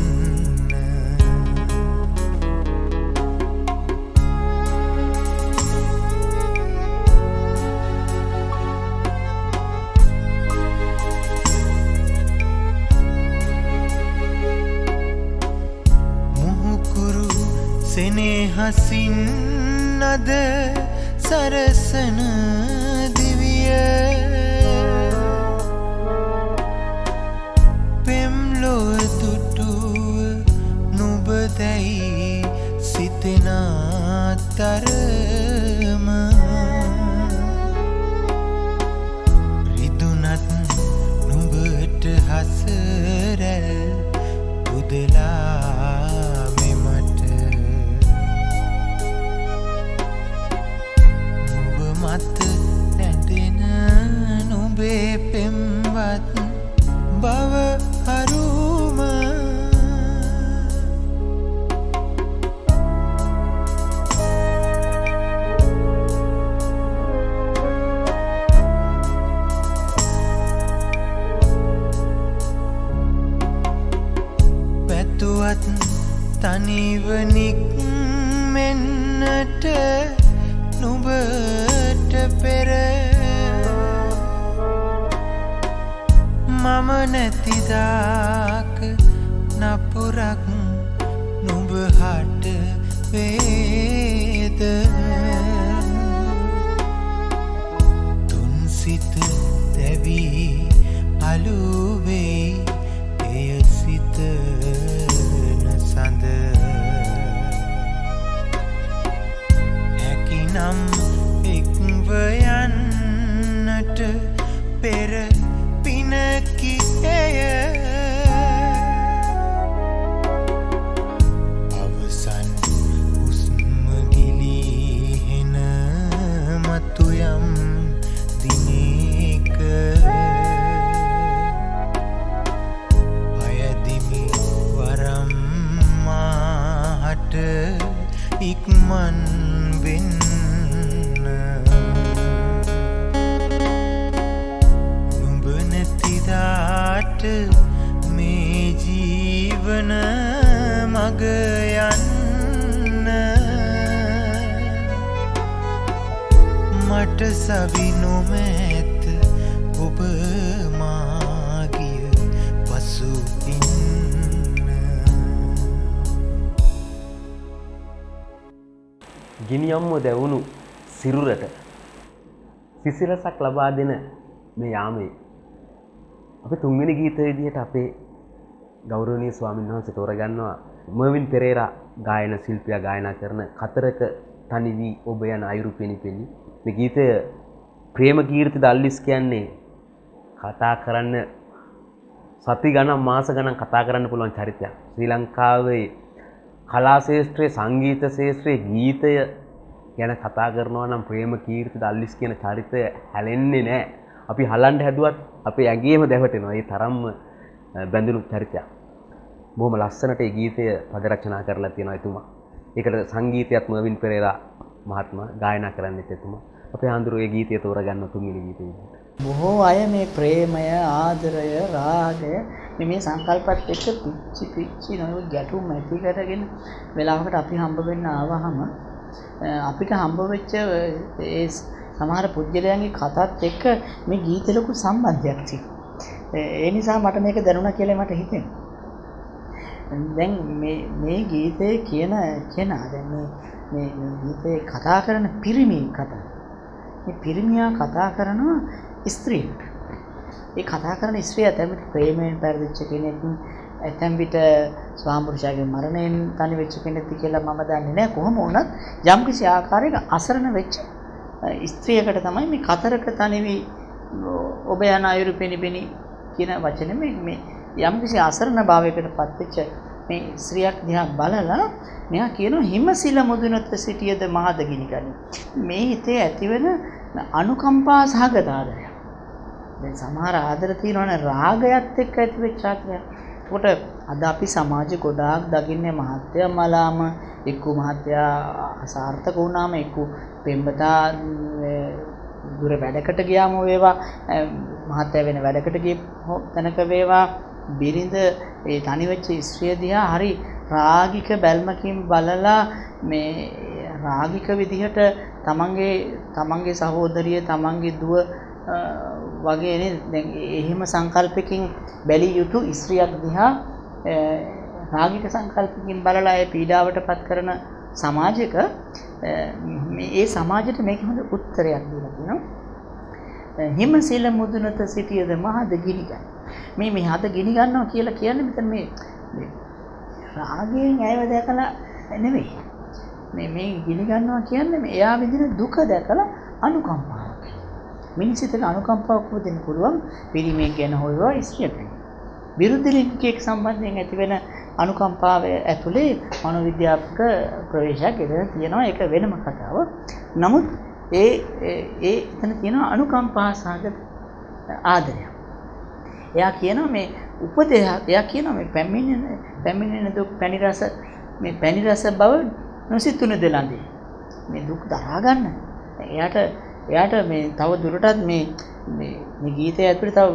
සෙනෙහසින් අද සරසන දිවිය පෙම්ලොව තුටුව නුඹදැයි සිතෙන තරම රිදුනත් මත ඇඳෙන නුඹේ පෙම්වත් බව අරුම පැතුවත් තනිවනික් මෙන්නට නුඹට පෙර මම නැතිදාක නපුරක් නුඹ හට වේද තුන් සිත තැවී අලුවෙයි එය සිතන සඳ හැකිනම් එක්ව යන්නට පෙර පිනකි එය අවසන් උස්ම ගිලිහෙන මතු යම් දිනක අයදිමි වරම් මාහට ඉක්මන් වෙන්න නුඹ නැතිදාට මේ ජීවන මග යන්න මට සවි නොමැත ඔබ මාගිය පසු ඉන්න ගිනියම්ම දැවුණු සිරුරට සිසිලසක් ලබා දෙන මේ යාමේ අපි තුන්වෙනි ගීතය විදිහට අපේ ගෞරවනීය ස්වාමීන් වහන්සේ තෝරගන්නවා මර්වින් පෙරේරා ගායන ශිල්පියා ගායනා කරන කතරක තනි වී ඔබ යන අයුරු පෙනිපෙනි. මේ ගීතය ප්‍රේම කීර්ති දල්විස් කියන්නේ කතා කරන්න සති ගණන් මාස ගණන් කතා කරන්න පුළුවන් චරිතයක්. ශ්‍රී ලංකාවේ කලා ශාස්ත්‍රයේ සංගීත ශාස්ත්‍රයේ ගීතය ගැන කතා කරනවා නම් ප්‍රේම කීර්ති දල්විස් කියන චරිතය හැලෙන්නේ නැහැ. අපි හලන්න හැදුවත් අපේ ඇඟේම දැවටෙනවා. ඒ තරම්ම බැඳුණු චරිතයක්. බොහොම ලස්සනට ඒ ගීතය පද රචනා කරලා තියෙනවා එතුමා. ඒකට සංගීතයත් මර්වින් පෙරේරා මහත්මයා ගායනා කරන්නෙත් එතුමා. අපේ ආන්දරෝ ඒ ගීතය තෝරගන්න තුන්වෙනි ගීතය විදිහට. බොහෝ අය මේ ප්‍රේමය, ආදරය, රාගය මේ සංකල්පات එක්ක පිච්චි නොවි ගැටුම් ඇති කරගෙන වෙලාවකට අපි හම්බ වෙන්න ආවහම අපිට හම්බ වෙච්ච ඒ සමහර පුද්ගලයන්ගේ කතාත් එක්ක මේ ගීත ලොකු සම්බන්ධයක් තියෙනවා. ඒ නිසා මට මේක දැනුණා කියලා මට හිතෙනවා. දැන් මේ ගීතේ කියන කෙනා දැන් මේ ගීතේ කතා කරන පිරිමි කතා. මේ පිරිමියා කතා කරනවා ස්ත්‍රියට. ඒ කතා කරන ස්ත්‍රිය ඇතැම් විට ප්‍රේමයෙන් පරිදිච්ච කෙනෙක්, ඇතැම් විට ස්වාමිපුරුෂයාගේ මරණයෙන් තනි වෙච්ච කෙනෙක් කියලා මම දන්නේ නැහැ. කොහොම වුණත් යම්කිසි ආකාරයක අසරණ වෙච්ච ස්ත්‍රියකට තමයි මේ කතරක තනිවි ඔබ යන අයුරු පෙනිපෙනි කියන වචනේ මේ යම්කිසි අසරණ භාවයකට පත්වෙච්ච මේ ස්ත්‍රියක් දිහා බලලා මෙයා කියනවා හිමසිල මුදුනත සිටියද මහද ගිනිගනි. මේ හිතේ ඇතිවෙන අනුකම්පා සහගත ආදරය. දැන් සමහර ආදර තියෙනවනේ රාගයත් එක්ක ඇතිවෙච්ච ආදරය. ඒකට අද අපි සමාජෙ ගොඩාක් දකින්නේ මහත්ය මලාම එක්ක මහත්යා අසාර්ථක වුණාම එක්ක පෙම්වතා දුර වැඩකට ගියාම වේවා මහත්ය වෙන වැඩකට ගිය තැනක වේවා බිරිඳ ඒ තනි වෙච්ච ස්ත්‍රිය දිහා හරි රාගික බැල්මකින් බලලා මේ රාගික විදිහට තමන්ගේ සහෝදරිය තමන්ගේ දුව වගේ නේ දැන් එහෙම සංකල්පකින් බැලිය යුතු ස්ත්‍රියක් දිහා රාගික සංකල්පකින් බලලා ඒ පීඩාවටපත් කරන සමාජයක මේ සමාජයට මේක හොඳ උත්තරයක් දීලා තියෙනවා. හිමසිල මුදුනත සිටියද මහද ගිනිගන්න. මේ හද ගිනි ගන්නවා කියලා කියන්නේ මෙතන මේ රාගයෙන් ඇයව දැකලා නෙවෙයි. මේ ගිනි ගන්නවා කියන්නේ එයා විඳින දුක දැකලා අනුකම්පාවක්. මිනිසිතක අනුකම්පාවක් උපදින්න පුළුවන් පිරිමියෙක් ගැන හොයවා ස්ත්‍රියක්. විරුද්ධ ලිංගිකයෙක් සම්බන්ධයෙන් ඇතිවෙන අනුකම්පාව ඇතුලේ මනෝවිද්‍යාත්මක ප්‍රවේශයක් එතන තියෙනවා. ඒක වෙනම කතාවක්. නමුත් එතන තියෙන අනුකම්පා සහගත ආදරය. එයා කියනවා මේ උපදේශ එයා කියනවා මේ පැමිණෙන දුක් පැණි රස බව නොසිතුන දෙලඳේ. මේ දුක් දරා ගන්න. එයාට මේ තව දුරටත් මේ ගීතය ඇතුළේ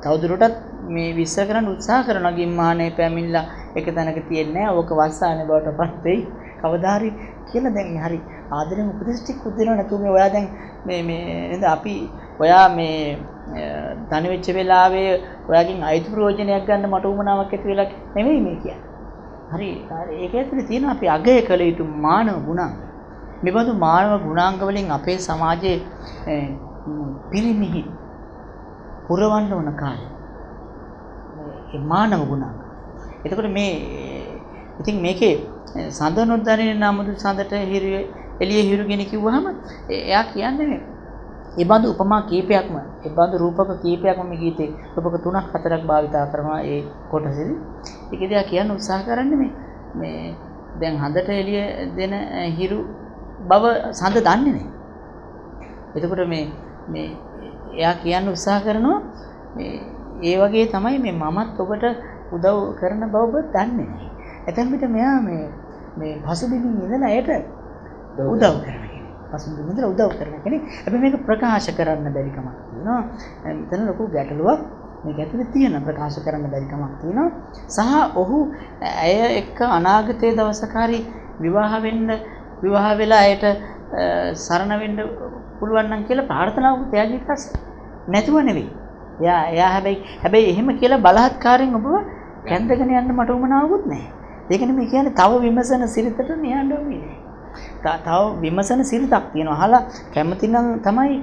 තව දුරටත් මේ විශ්ව කරන්න උත්සාහ කරනවා. ගිම්මානේ පැමිණලා එක තැනක තියෙන්නේ නැහැ. ඕක වස්සානේ බවට පත් වෙයි. කවදා හරි කියලා දැන් හරි ආදරෙන් උපදෙස් ටික දෙනවා නැතුව මේ ඔයා දැන් මේ නේද අපි ඔයා මේ තනි වෙච්ච වෙලාවේ ඔයාගෙන් අයිති ප්‍රයෝජනයක් ගන්න මට උමනාවක් ඇති වෙලා නෙමෙයි මේ කියන්නේ. හරි ඒක ඇතුලේ තියෙනවා අපි අගය කළ යුතු මානව ගුණාංග. මේ බඳු මානව ගුණාංග වලින් අපේ සමාජයේ පිරිමිහි පුරවන්න ඕන කාලේ. මේ මානව ගුණාංග. එතකොට මේ ඉතින් මේකේ සඳ නොදැනෙන නමුදු සඳට එළිය හිරුගෙන කිව්වහම එයා කියන්නේ මේ බඳු උපමා කීපයක්ම ඒ බඳු රූපක කීපයක්ම මේ ගීතේ රූපක 3ක් 4ක් භාවිතා කරනවා ඒ කොටසෙදි. ඒකදී එයා කියන්න උත්සාහ කරන්නේ මේ දැන් හඳට එළිය දෙන හිරු බව සඳ දන්නේ නැහැ. එතකොට මේ එයා කියන්න උත්සාහ කරනවා මේ ඒ වගේ තමයි මේ මමත් ඔබට උදව් කරන බව ඔබ දන්නේ නැහැ. එතෙන් පිට මෙයා මේ පසුබිමින් ඉඳලා ඇයට උදව් කරන කෙනෙක්. පසුබිමින් ඉඳලා උදව් කරන කෙනෙක්. හැබැයි මේක ප්‍රකාශ කරන්න බැරි කමක් තියෙනවා. එතන ලොකු ගැටලුවක් මේක ඇතුලේ තියෙන ප්‍රකාශ කරන්න බැරි කමක් තියෙනවා. සහ ඔහු ඇය එක්ක අනාගතයේ දවසක හරි විවාහ වෙලා ඇයට සරණ වෙන්න පුළුවන් නම් කියලා ප්‍රාර්ථනාවකුත් එයාගේ පස්සේ නැතුව නෙවෙයි. එයා හැබැයි එහෙම කියලා බලහත්කාරයෙන් ඔබව කැඳගෙන යන්න මට උමනාවකුත් නැහැ. ඒකනේ මේ කියන්නේ තව විමසන සිරිතට නියඬ වෙන්නේ. තව විමසන සිරිතක් තියෙනවා. අහලා කැමති නම් තමයි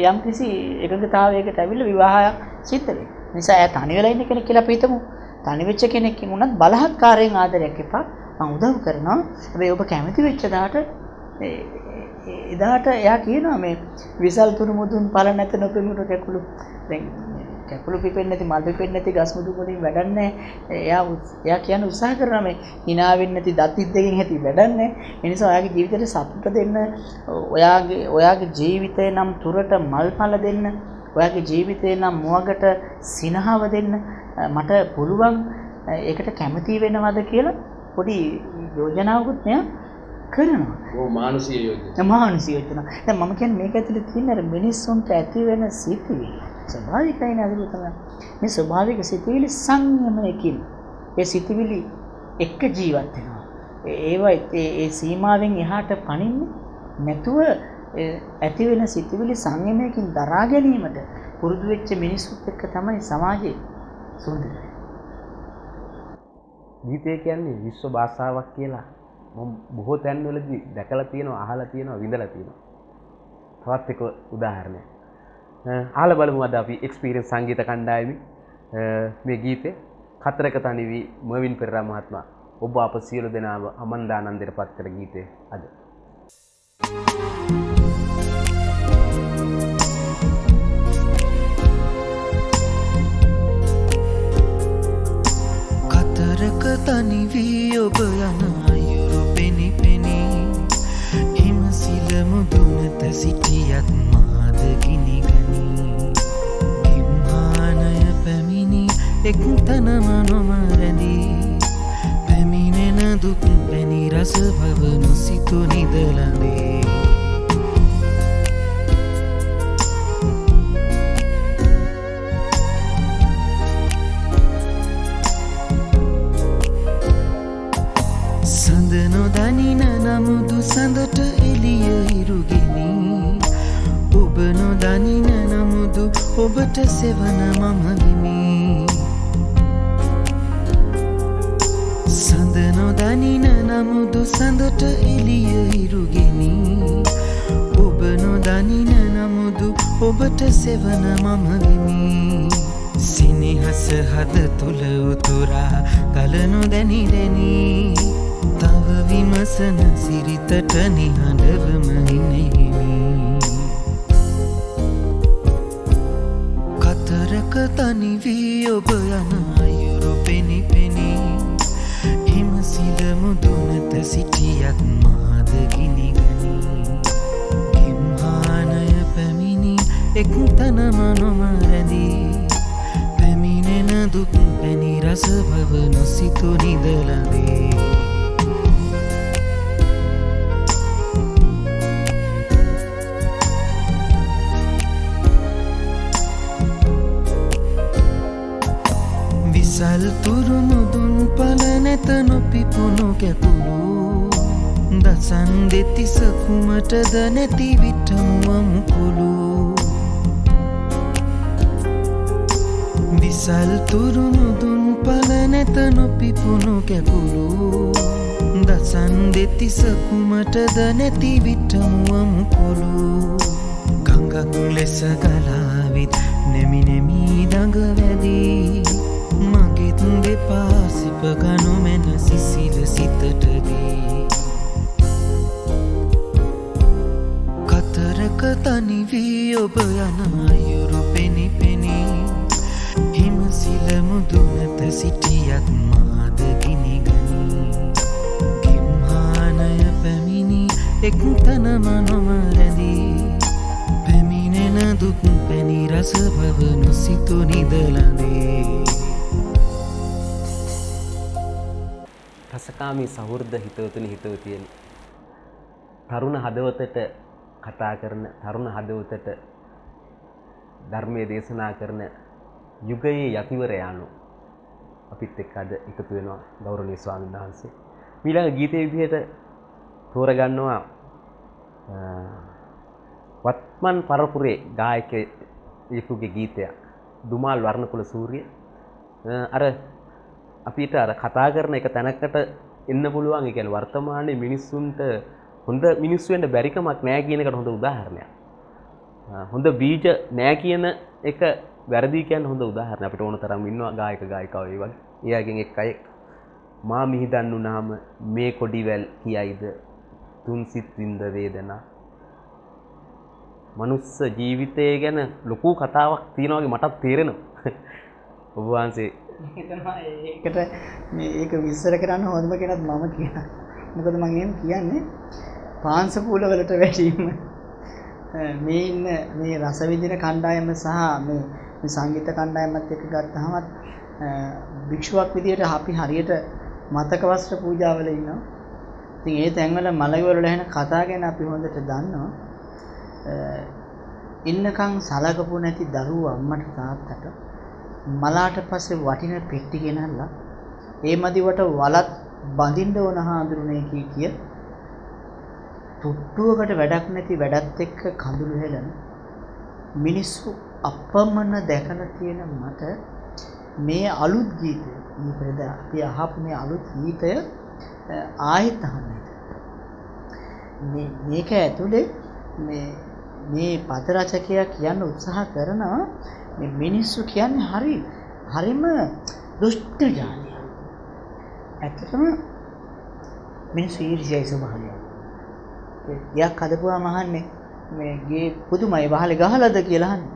යම්කිසි එකඟතාවයකට ඇවිල්ලා විවාහයක් සිද්ධ වෙන්නේ. නිසා එයා තනි වෙලා ඉන්න කෙනෙක් කියලා අපි හිතමු. තනි වෙච්ච කෙනෙක්ගෙන් උනත් බලහත්කාරයෙන් ආදරයක් එපා. මම උදව් කරනවා. හැබැයි ඔබ කැමති වෙච්ච දාට එදාට එයා කියනවා මේ විසල් තුරු මුදුන් පල නැත නොපෙමුණු කැකුළු. දැන් කැකුළු පිපෙන්නේ නැති මල් පිපෙන්නේ නැති ගස් මුදුන් වලින් වැඩන්නේ. එයා කියන උත්සාහ කරනවා මේ hina වෙන්නේ නැති දත් දෙකකින් ඇති වැඩන්නේ. ඒ නිසා ඔයාගේ ජීවිතේට සතුට දෙන්න, ඔයාගේ ජීවිතේ නම් තුරට මල්පල දෙන්න, ඔයාගේ ජීවිතේ නම් මුවගට සිනහව දෙන්න මට පුළුවන්. ඒකට කැමති වෙනවද කියලා පොඩි යෝජනාවකුත් මෙයා කරනවා. මානසික යෝජනා. මානසික යෝජනා. දැන් මම කියන්නේ මේක ඇතුලේ තියෙන අර මිනිස්සුන්ට ඇති වෙන සිතිවිලි. ස්වභාවිකයි නේද තමයි. මේ ස්වභාවික සිතිවිලි සංයමයකින් ඒ සිතිවිලි එක්ක ජීවත් වෙනවා. ඒ සීමාවෙන් එහාට පනින්නේ නැතුව ඇති වෙන සිතිවිලි සංයමයකින් දරා ගැනීමට පුරුදු වෙච්ච මිනිස්සුත් එක්ක තමයි සමාජයේ සුන්දරයි. ගීතය කියන්නේ විශ්ව භාෂාවක් කියලා මම බොහෝ තැන්වලදී දැකලා තියෙනවා, අහලා තියෙනවා, විඳලා තියෙනවා. තවත් එක උදාහරණයක්. අහලා බලමු අද අපි එක්ස්පීරියන්ස් සංගීත කණ්ඩායමේ මේ ගීතේ කතරක තනිවි මර්වින් පෙරේරා මහත්මයා ඔබ අප සියලු දෙනාම අමන්දානන්දයට පත් කර ගීතේ අද. කතරක තනිවී ඔබ යන අයුරු පෙනි පෙනී හිමසිල මුදුනත සිටියත් මාද ගිනි ගනී ගිම්හානය පැමිණි එක් තනම නොමරැඳී පැමිණෙන දුක් පැණි රස බව නොසිතු නිදලඳේ සඳ නොදනින නමුදු සඳට එළිය හිරුගෙනී ඔබ නොදනින නමුදු ඔබට සෙවන මම වෙමි සඳ නොදනින නමුදු සඳට එළිය හිරුගෙනී ඔබ නොදනින නමුදු ඔබට සෙවන මම වෙමි සිනහස හද තුළ උතුරා කල නොදැනි දැනී තව විමසන සිරිතට නිහඬවම හිනෙහිමි කතරක තනිවී ඔබ යන අයුරු පෙනි පෙනී හිමසිල මුදුනත සිටියත් මාද ගිනි ගනී ගිම්හානය එක් තනම නොමරදී පැමිණෙන දුක් පැණි රස භව නොසිතු නිදලවේ විසල් තුරුමුදුන් පල නැත නොපිපුණු කැපුළු දසන් දෙතිස කුමටද නැති විටමුවමුකුළු විසල් තුරුමුදුන් පල නැත නොපිපුණු කැපුළු දසන් දෙතිස කුමටද නැති විටමුවමුකුළු ගඟක් ලෙස ගලාවිත් නෙමි නෙමී දඟ වැදී මගෙත් දෙපා සිප ගනු මෙන සිසිල සිතටදී කතරක තනි වී ඔබ යන අයුරු පෙනි පෙනී හිමසිල මුදුනත සිටියත් මාද ගිනි ගනී ගිම්හානය පැමිණි එක් තනම නොමරැදී පැමිණෙන දුක් පැණි රස භව නොසිතු නිදලනේ රසකාමී සහෘද හිතවතුනි හිතවතියනි තරුණ හදවතට කතා කරන තරුණ හදවතට ධර්මයේ දේශනා කරන යුගයේ යතිවරයාණෝ අපිත් එක්ක අද එකතු වෙනවා ගෞරවනීය ස්වාමීන් වහන්සේ. ඊළඟ ගීතයේ විදිහට තෝරගන්නවා වත්මන් පරපුරේ ගායකයෙකුගේ ගීතයක් දුමාල් වර්ණකුල සූර්ය. අර අපිට අර කතා කරන එක තැනකට එන්න පුළුවන්. ඒ කියන්නේ වර්තමානයේ මිනිස්සුන්ට හොඳ මිනිස්සු වෙන්න බැරිකමක් නැහැ කියන එකට හොඳ උදාහරණයක්. හොඳ බීජ නැහැ කියන එක වැරදි කියන හොඳ උදාහරණයක්. අපිට ඕන තරම් ඉන්නවා ගායක ගායිකාවෝ ඒ වගේ. එයාගෙන් එක් අය මා මිහිදන් වුණාම මේ කොඩිවැල් කියයිද තුන් සිත් විඳ වේදනා. මනුස්ස ජීවිතය ගැන ලොකු කතාවක් තියෙනවා වගේ මටත් තේරෙනවා. ඔබ වහන්සේ ඒකට මේක විස්තර කරන්න හොඳම කෙනත් මම කියනවා. මොකද මම එහෙම කියන්නේ පාංශකූල වලට වැටීම මේ ඉන්න මේ රස විඳින කණ්ඩායම සහ මේ සංගීත කණ්ඩායමත් එක්ක ගත්තාම භික්ෂුවක් විදියට අපි හරියට මතක වස්ත්‍ර පූජාවල ඉන්නවා. ඉතින් ඒ තැන්වල මලවල ලැහෙන කතා ගැන අපි හොඳට දන්නවා. ඉන්නකම් සලකපු නැති දරුවෝ අම්මට තාත්තට මලාට පස්සේ වටින පෙට්ටි ගෙනල්ලා ඒ මදිවට වලත් බඳින්න ඕන හාඳුරුනේ කිය තුට්ටුවකට වැඩක් නැති වැඩත් එක්ක කඳුළු හෙලන මිනිස්සු අපමණ දැකලා තියෙන මට මේ අලුත් ගීතය ඊපෙරද අපි අහපු මේ අලුත් ගීතය ආයෙත් අහන්න. මේක ඇතුලේ මේ පද රචකයා කියන්න උත්සාහ කරනවා මේ මිනිස්සු කියන්නේ හරිම දුෂ්ට ජාතිය. ඇත්තටම මිනිස්සු ඊර්ෂ්‍යායි ස්වභාවය. යක් හදපුවාම අහන්නේ මේ ගේ පුදුමයි වහලේ ගහලාද කියලා අහන්නේ.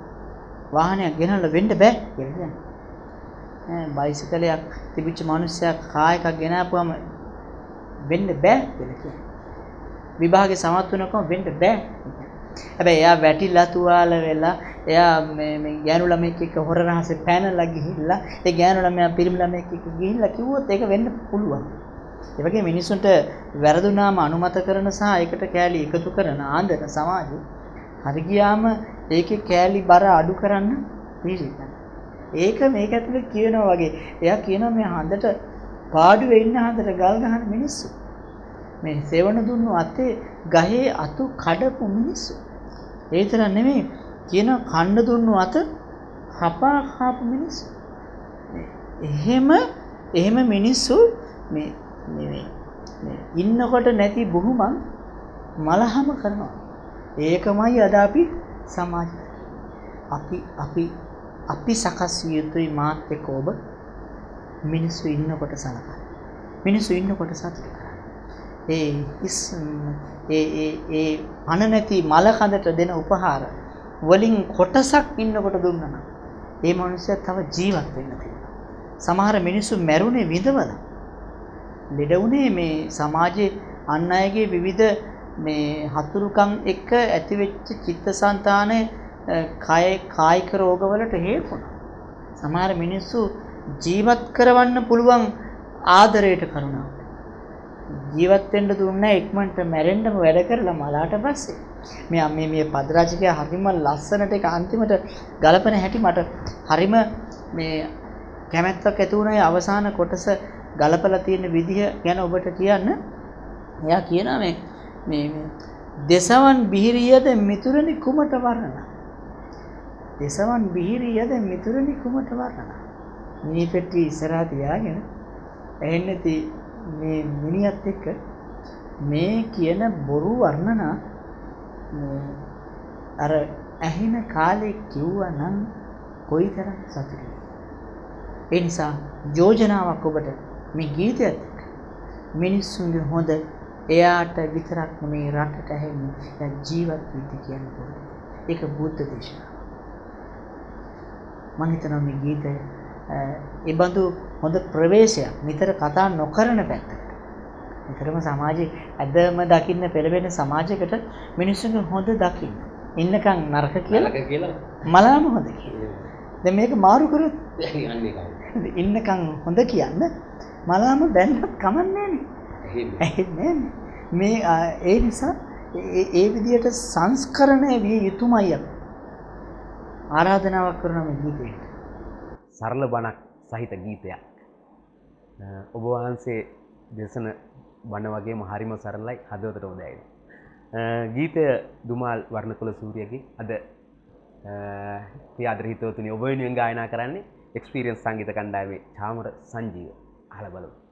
වාහනයක් ගෙනල්ලා වෙන්න බෑ කියලා කියන්නේ. බයිසිකලයක් තිබිච්ච මිනිස්සයා කාර් එකක් ගෙනාපුවම වෙන්න බෑ කියලා කියන්නේ. විභාගේ සමත් වෙනකම් වෙන්න බෑ. හැබැයි එයා වැටිලා තුවාල වෙලා එයා මේ ගෑනු ළමෙක් එක්ක හොර රහසේ පැනලා ගිහිල්ලා ඒ ගෑනු ළමයා පිරිමි ළමෙක් එක්ක ගිහිල්ලා කිව්වොත් ඒක වෙන්න පුළුවන්. ඒ වගේ මිනිසුන්ට වැරදුනාම අනුමත කරන සහ ඒකට කෑලි එකතු කරන ආන්දන සමාජය හරි ගියාම ඒකේ කෑලි බර අඩු කරන්න පිළිගන්න. ඒක මේක ඇතුලේ කියනවා වගේ. එයා කියනවා මේ හඳට පාඩුවේ ඉන්න හඳට ගල් ගහන මිනිස්සු. මේ සේවන දුන්නු අතේ ගහේ අතු කඩපු මිනිස්සු. ඒ විතර නෙමෙයි කියන කන්න දුන්නු අත හපා කාපු මිනිස්සු. එහෙම මිනිස්සු මේ ඉන්නකොට නැති බුහුමන් මලහම කරනවා. ඒකමයි අද අපි සමාජය. අපි සකස් විය යුතුයි මාත් එක්ක ඔබ මිනිස්සු ඉන්නකොට සලකන්න. මිනිස්සු ඉන්නකොට සතුට කරන්න. ඒ පණ නැති මල කඳට දෙන උපහාර වලින් කොටසක් ඉන්නකොට දුන්නා නම් ඒ මනුස්සයා තව ජීවත් වෙන්න තියෙනවා. සමහර මිනිස්සු මැරුණේ විඳවලා. ලෙඩ වුණේ මේ සමාජයේ අන් අයගේ විවිධ මේ හතුරුකම් එක්ක ඇතිවෙච්ච චිත්තසංතානයේ කායික රෝගවලට හේතු වෙනවා. සමහර මිනිස්සු ජීවත් කරවන්න පුළුවන් ආදරයට කරුණාව. ජීවත් වෙන්න දුන්නා ඉක්මනට මැරෙන්නම වැඩ කරලා මලාට පස්සේ මේ පදරාජිකයා හරිම ලස්සනට ඒක අන්තිමට ගලපන හැටි මට හරිම මේ කැමැත්තක් ඇති වුණා. ඒ අවසාන කොටස ගලපලා තියෙන විදිහ ගැන ඔබට කියන්න. එයා කියනවා මේ දෙසවන් බිහිරියද මිතුරනි කුමට වර්ණන. දෙසවන් බිහිරියද මිතුරනි කුමට වර්ණන. මිනි පෙට්ටි ඉස්සරහා තියාගෙන ඇහෙන්නේ මේ මිනිහත් එක්ක මේ කියන බොරු වර්ණනා අර ඇහෙන කාලේ කිව්වා නම් කොයිතරම් සතුටුද. ඒ නිසා යෝජනාවක් ඔබට මේ ගීතයත් එක්ක මිනිස්සුන්ගේ හොඳ එයාට විතරක් මේ රටට ඇහෙන්නේ ජීවත් වීති කියන පොත. ඒක බුද්ධ දේශනාව. මම හිතනවා මේ ගීතය ඒ බඳු හොඳ ප්‍රවේශයක් නිතර කතා නොකරන පැත්තකට. නිතරම සමාජයේ ඇදම දකින්න පෙළවෙන සමාජයකට මිනිස්සුන්ගේ හොඳ දකින්න. ඉන්නකම් නරක කියලා මලාම හොඳ කියලා. දැන් මේක මාරු කරොත් ඉන්නකම් හොඳ කියන්න මලාම බැන්නත් කමන්නේ නැහැ. මේ ඒ නිසා ඒ විදියට සංස්කරණය විය යුතුමයි අපි. ආරාධනාවක් කරන මේ ගීතයට. සරල බණක් සහිත ගීතයක්. ඔබ වහන්සේ දේශන බණ වගේම හරිම සරලයි හදවතටම දැනෙන. ගීතය දුමාල් වර්ණකුල සූරියගේ අද පියාදර හිතවතුනි ඔබ වෙනුවෙන් ගායනා කරන්නේ එක්ස්පීරියන්ස් සංගීත කණ්ඩායමේ චාමර සංජීව. අහලා බලමු.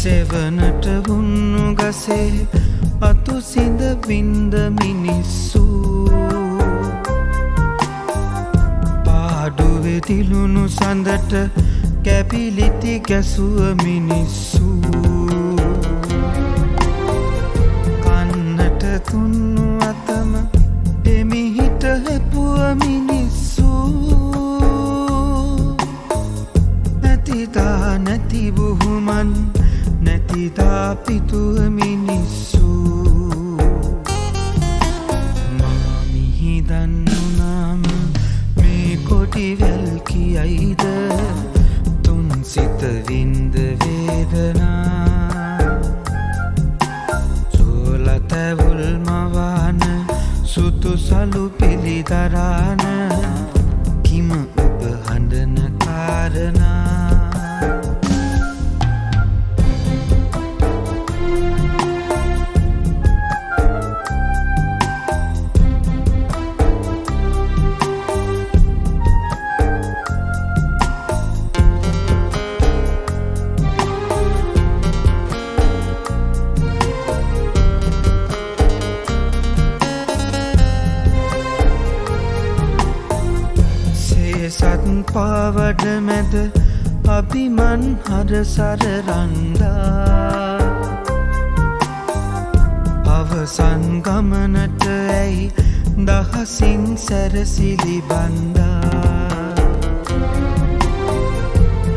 සෙවනට වුන්නු ගසේ අතු සිඳ වින්ද මිනිස්සු පාඩුවේ තිලුණු සඳට කැපිලිති ගැසුව මිනිස්සු කන්නට තුන්නු අතම එමිහිට හැපුව මිනිස්සු නැතිදා නැති බුහුමන් නැතිදා පිතුව මිනිස්සු මාමිහිදන්නු නම් මේ කොටි වැල් කියයිද තුන් සිත වින්ද වේදනා සෝලතැවුල් මවාන සුතු සලු පිළිදරාන කිම ඔබ හඬන කාරණා පාවඩ මැද අභිමන් හරසර රංගා අවසන් ගමනට ඇයි දහසින් සැරසිලි බන්දා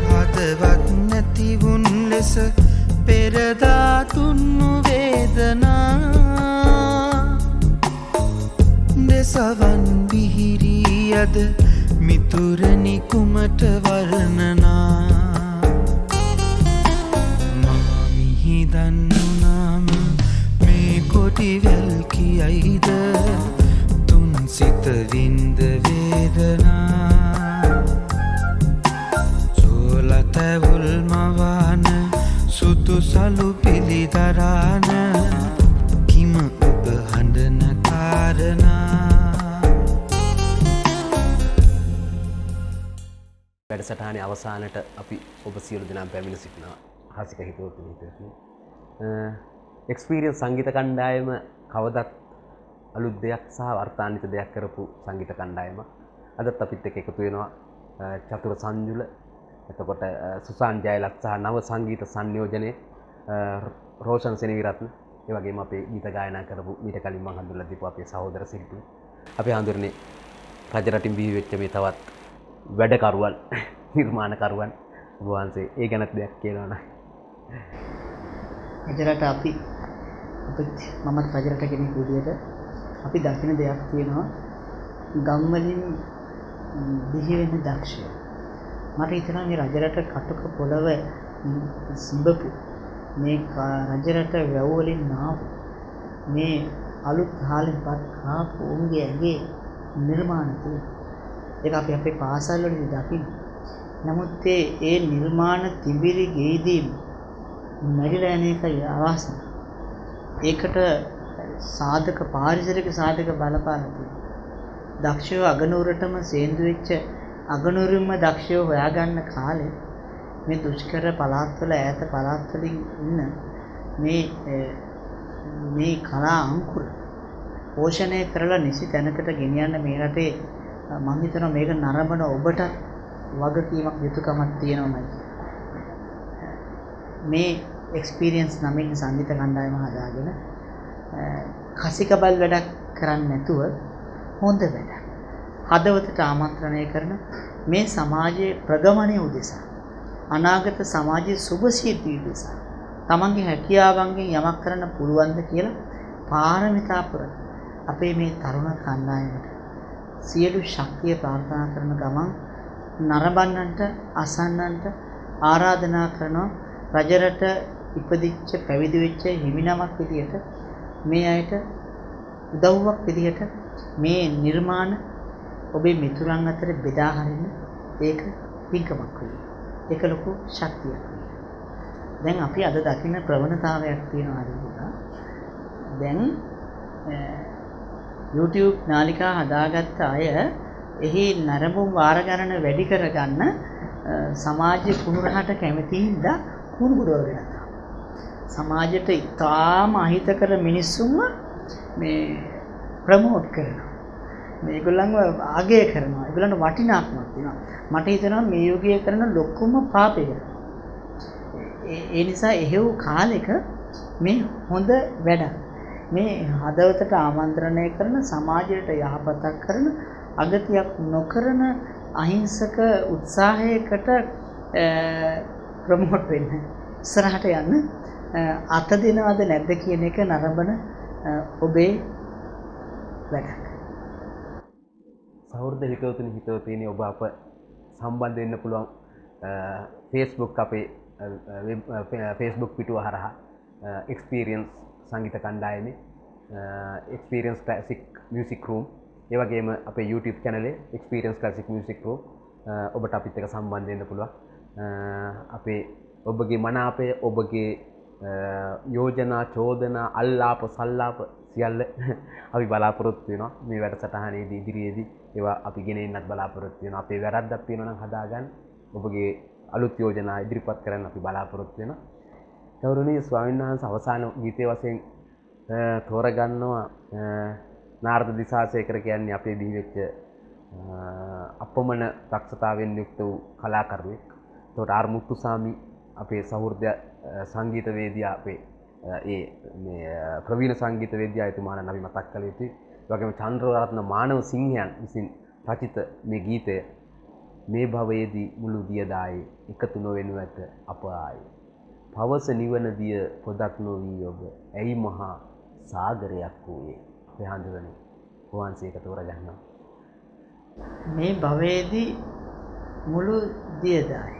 හදවත් නැතිවුන් ලෙස පෙරදා තුන්නු වේදනා දෙසවන් බිහිරියද අද මිතුරනි කුමට වර්ණනා මා මිහිදන්නුනාම මේ කොටිවැල් කියයිද තුන් සිත වින්ද වේදනා සෝලතැවුල් මවාන සුතු සලු පිළිදරාන කිම ඔබ හඬන කාරණා වැඩසටහනේ අවසානට අපි ඔබ සියලු දෙනා පැමිණ සිටිනවා හසික හිතවතුනි හිතවතුනි එක්ස්පීරියන්ස් සංගීත කණ්ඩායම කවදත් අලුත් දෙයක් සහ වර්තාන්විත දෙයක් කරපු සංගීත කණ්ඩායම අදත් අපිත් එක්ක එකතු වෙනවා චතුර සංජුල එතකොට සුසාන් ජයලත් සහ නව සංගීත සංයෝජනයේ රෝෂන් සෙනවිරත්න ඒ වගේම අපේ ගීත ගායනා කරපු මීට කලින් මම හඳුන්වලා දීපු අපේ සහෝදර ශිල්පී අපි හඳුරන්නේ රජ රටින් බිහි වෙච්ච මේ තවත් වැඩකරුවන් නිර්මාණකරුවන් ඔබ වහන්සේ ඒ ගැනත් දෙයක් කියනවා නම් රජරට අපිත් මමත් රජරට කෙනෙක් විදියට අපි දකින දෙයක් තියෙනවා ගම් වලින් බිහි වෙන දක්ෂය මට හිතෙනවා මේ රජරට කටුක පොළව සිඹපු මේ රජරට වැව් වලින් නාපු මේ අලුත් හාලෙන්පත් කාපු උන්ගේ ඇගේ නිර්මාණ තියෙනවා ඒක අපි අපේ පාසල් වලදී දකින්න. නමුත් ඒ නිර්මාණ තිබිරි ගෙයිදී මැරිලා යන එක අවශ්‍යයි. ඒකට සාධක පාරිසරික සාධක බලපාන තියෙනවා. දක්ෂයෝ අගනුවරටම සේන්දු වෙච්ච අගනුවරින්ම දක්ෂයෝ හොයාගන්න කාලේ මේ දුෂ්කර පළාත්වල ඈත පළාත්වලින් ඉන්න මේ කලා අංකුර පෝෂණය කරලා නිසි තැනකට ගෙනියන්න මේ රටේ මම හිතනවා මේක නරඹන ඔබට වගකීමක් යුතුයකමක් තියෙනවමයි. මේ එක්ස්පීරියන්ස් නමින් සංගීත කණ්ඩායම හදාගෙන කසිකබල් වැඩක් කරන්නේ නැතුව හොඳ වැඩක් හදවතට ආමන්ත්‍රණය කරන මේ සමාජයේ ප්‍රගමනය උදෙසා අනාගත සමාජයේ සුභ සිද්ධි උදෙසා තමන්ගේ හැකියාවන්ගෙන් යමක් කරන්න පුළුවන්ද කියලා පාරමිතා පුරන අපේ මේ තරුණ කණ්ඩායමට සියලු ශක්තිය ප්‍රාර්ථනා කරන ගමන් නරඹන්නන්ට අසන්නන්ට ආරාධනා කරනවා රජරට ඉපදිච්ච පැවිදි වෙච්ච හිමිනමක් විදියට මේ අයට උදව්වක් විදියට මේ නිර්මාණ ඔබේ මිතුරන් අතර බෙදා හරින්න ඒක පින්කමක් වෙයි. ඒක ලොකු ශක්තියක් වෙයි. දැන් අපි අද දකින්න ප්‍රවණතාවයක් තියෙනවා අදිනවා. දැන් YouTube නාලිකා හදාගත්ත අය එහි නරඹුම් වාර ගණන වැඩි කරගන්න සමාජයේ කුණුරහට කැමති හින්දා කුණු ගොඩවගෙන යනවා. සමාජයට ඉතාම අහිතකර මිනිස්සුන්ව මේ ප්‍රමෝට් කරනවා. මේගොල්ලන්ව ආගය කරනවා. ඒගොල්ලන්ට වටිනාකමක් දෙනවා. මට හිතෙනවා මේ යුගයේ කරන ලොකුම පාපය. ඒ නිසා එහෙව් කාලෙක මේ හොඳ වැඩක්. මේ හදවතට ආමන්ත්‍රණය කරන සමාජයට යහපතක් කරන අගතියක් නොකරන අහිංසක උත්සාහයකට ප්‍රමෝට් වෙන්න ඉස්සරහට යන්න අත දෙනවද නැද්ද කියන එක නරඹන ඔබේ වැඩක්. සහෘද හිතවතුනි ඔබ අප සම්බන්ධ වෙන්න පුළුවන් Facebook අපේ Facebook පිටුව හරහා එක්ස්පීරියන්ස් සංගීත කණ්ඩායමේ එක්ස්පීරියන්ස් ක්ලාසික් මියුසික් රූම් ඒ වගේම අපේ YouTube channel experience classic music room ඔබට අපිත් එක්ක සම්බන්ධ වෙන්න පුළුවන්. අපේ ඔබගේ මනාපය ඔබගේ යෝජනා චෝදනා අල්ලාප සල්ලාප සියල්ල අපි බලාපොරොත්තු වෙනවා මේ වැඩසටහනේදී ඉදිරියේදී ඒවා අපි ගෙන එන්නත් බලාපොරොත්තු වෙනවා. අපේ වැරද්දක් තියෙනවා නම් හදාගන්න ඔබගේ අලුත් යෝජනා ඉදිරිපත් කරන්න අපි බලාපොරොත්තු වෙනවා. ගෞරවනීය ස්වාමීන් වහන්සේ අවසාන ගීතය වශයෙන් තෝරගන්නවා නාරද දිසාසේකර කියන්නේ අපේ බිහි වෙච්ච අපමණ දක්ෂතාවෙන් යුක්ත වූ කලාකරුවෙක්. ඒකට ආර් මුත්තුසාමි අපේ සහෘද සංගීතවේදියා අපේ මේ ප්‍රවීණ සංගීතවේදියා එතුමාණන් අපි මතක් කළ යුතුයි. ඒ වගේම චන්ද්‍රරත්න මානව සිංහයන් විසින් රචිත මේ ගීතය මේ භවයේදී මුළු දියදායේ එකතු නොවෙනු ඇත අප ආයේ. පවස නිවන දිය පොදක් නොවී ඔබ ඇයි මහා සාගරයක් වූයේ. අපේ හඳුනන්නේ වහන්සේ එක තෝරගන්නවා. මේ භවයේදී මුළු දියදායි.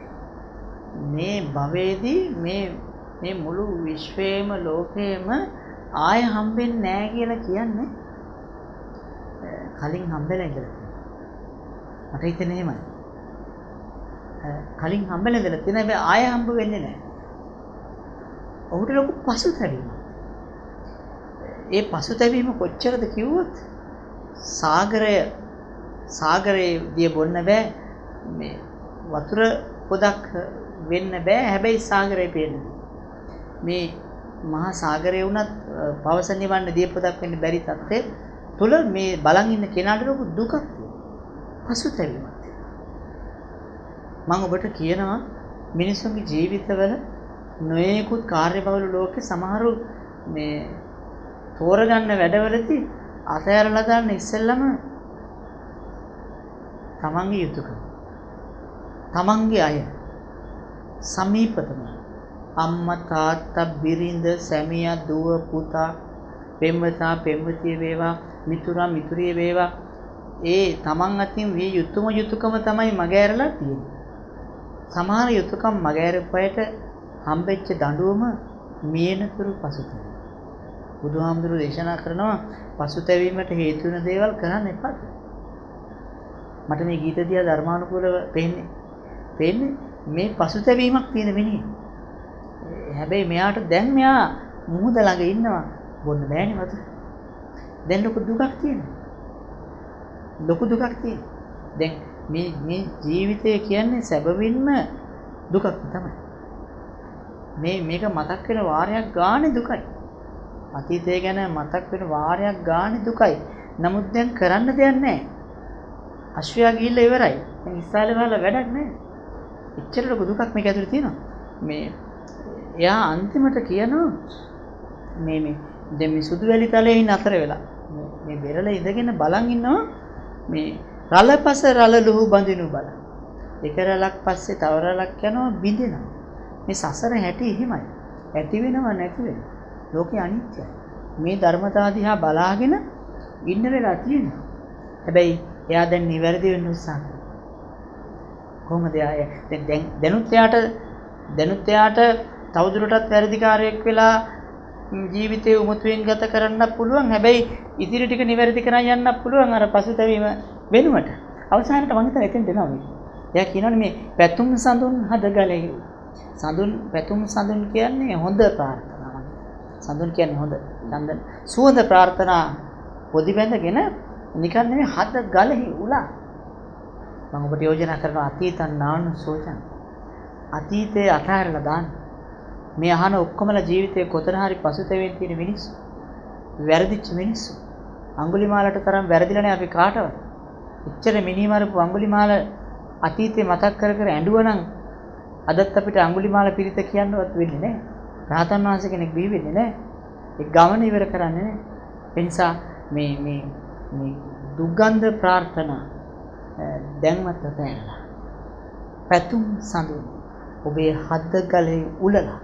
මේ භවයේදී මේ මුළු විශ්වයේම ලෝකයේම ආය හම්බෙන්නේ නැහැ කියලා කියන්නේ කලින් හම්බෙලා ඉඳලා තියෙනවා. මට හිතෙන්නේ එහෙමයි. කලින් හම්බෙලා ඉඳලා තියෙන හැබැයි ආය හම්බ වෙන්නේ නැහැ. ඔහුට ලොකු පසුතැවීමක්. ඒ පසුතැවීම කොච්චරද කිව්වොත් සාගරයේ දිය බොන්න බෑ, මේ වතුර පොදක් වෙන්න බෑ, හැබැයි සාගරේ පේන්නේ. මේ මහා සාගරේ වුණත් පවස නිවන්න දිය පොදක් වෙන්න බැරි තත්ත්වය තුල මේ බලන් ඉන්න කෙනාට ලොකු දුකක් තියෙනවා, පසුතැවීමක් තියෙනවා. මම ඔබට කියනවා මිනිස්සුන්ගේ ජීවිතවල නොයෙකුත් කාර්යබහුල ලෝකේ සමහරු මේ තෝරගන්න වැඩවලදී අතහැරලා දාන්න ඉස්සෙල්ලම තමන්ගේ යුතුයකම, තමන්ගේ අය, සමීපතම අම්මා තාත්තා බිරිඳ සැමියා දුව පුතා පෙම්වතා පෙම්වතිය වේවා මිතුරා මිතුරිය වේවා ඒ තමන් අතින් විය යුතුයකම තමයි මගහැරලා තියෙන්නේ. සමහර යුතුයකම් මගහැරපයට හම්බෙච්ච දඬුවම මියනතුරු පසුතැවීම. බුදුහාමුදුරුවෝ දේශනා කරනවා පසුතැවීමට හේතු වෙන දේවල් කරන්න එපා. මට මේ ගීත දිහා ධර්මානුකූලව පේන්නේ මේ පසුතැවීමක් තියෙන මිනිහ. හැබැයි මෙයාට දැන් මෙයා මුහුද ළඟ ඉන්නවා, බොන්න බෑනේ වතුර. දැන් ලොකු දුකක් තියෙනවා. දැන් මේ ජීවිතය කියන්නේ සැබවින්ම දුකක් තමයි. මේක මතක් වෙන වාරයක් ගානේ දුකයි. අතීතය ගැන මතක් වෙන වාරයක් ගානේ දුකයි. නමුත් දැන් කරන්න දෙයක් නැහැ. අශ්වයා ගිහිල්ලා ඉවරයි. දැන් ඉස්සාලේ වල වැඩක් නැහැ. එච්චර ලොකු දුකක් මේක ඇතුලේ තියෙනවා. එයා අන්තිමට කියනවා දැන් මේ සුදු වැලි තලයේ නතර වෙලා මේ බෙරළ ඉඳගෙන බලන් ඉන්නවා මේ රළපස රළ ලුහු බඳිනු බල. එක රළක් පස්සේ තව රළක් යනවා බිඳිනවා. මේ සසර හැටි එහෙමයි. ඇති වෙනව නැති වෙනව. ලෝකේ අනිත්‍යයි. මේ ධර්මතාව දිහා බලාගෙන ඉන්න වෙලා තියෙනවා. හැබැයි එයා දැන් නිවැරදි වෙන්න උත්සාහ කරනවා. කොහොමද එයා දැනුත් එයාට තවදුරටත් වැරදිකාරයෙක් වෙලා ජීවිතේ උමතුවෙන් ගත කරන්න පුළුවන්. හැබැයි ඉදිරි ටික නිවැරදි කරන් යන්න පුළුවන් අර පසුතැවීම වෙනුවට. අවසානට මම හිතන එතෙන් දෙනවා මේ. එයා කියනවානේ මේ පැතුම් සඳුන් හදගලේ. පැතුම් සඳුන් කියන්නේ හොඳ ප්‍රාර්ථනාවක්. සඳුන් කියන්නේ හොඳ සුවඳ ප්‍රාර්ථනා පොදි බැඳගෙන නිකන් නෙමෙයි හද ගලෙහි උලා. මම ඔබට යෝජනා කරනවා අතීතං නාන සෝචං. අතීතේ අතහැරලා දාන්න. මේ අහන ඔක්කොමලා ජීවිතේ කොතන හරි පසුතැවෙන් තියෙන මිනිස්සු. වැරදිච්ච මිනිස්සු. අඟුලිමාලට තරම් වැරදිලානේ අපි කාටවත්. එච්චර මිනිමරපු අඟුලිමාල අතීතේ මතක් කර කර ඇඬුවනම් අදත් අපිට අඟුලිමාල පිරිත කියන්නවත් වෙන්නේ නැහැ. රහතන් වහන්සේ කෙනෙක් බිහි වෙන්නේ නැහැ. ඒ ගමන ඉවර කරන්නේ නැහැ. ඒ නිසා මේ දුගන්ධ ප්‍රාර්ථනා දැන්වත් තැනලා පැතුම් සඳුන් ඔබේ හද ගලේ උලලා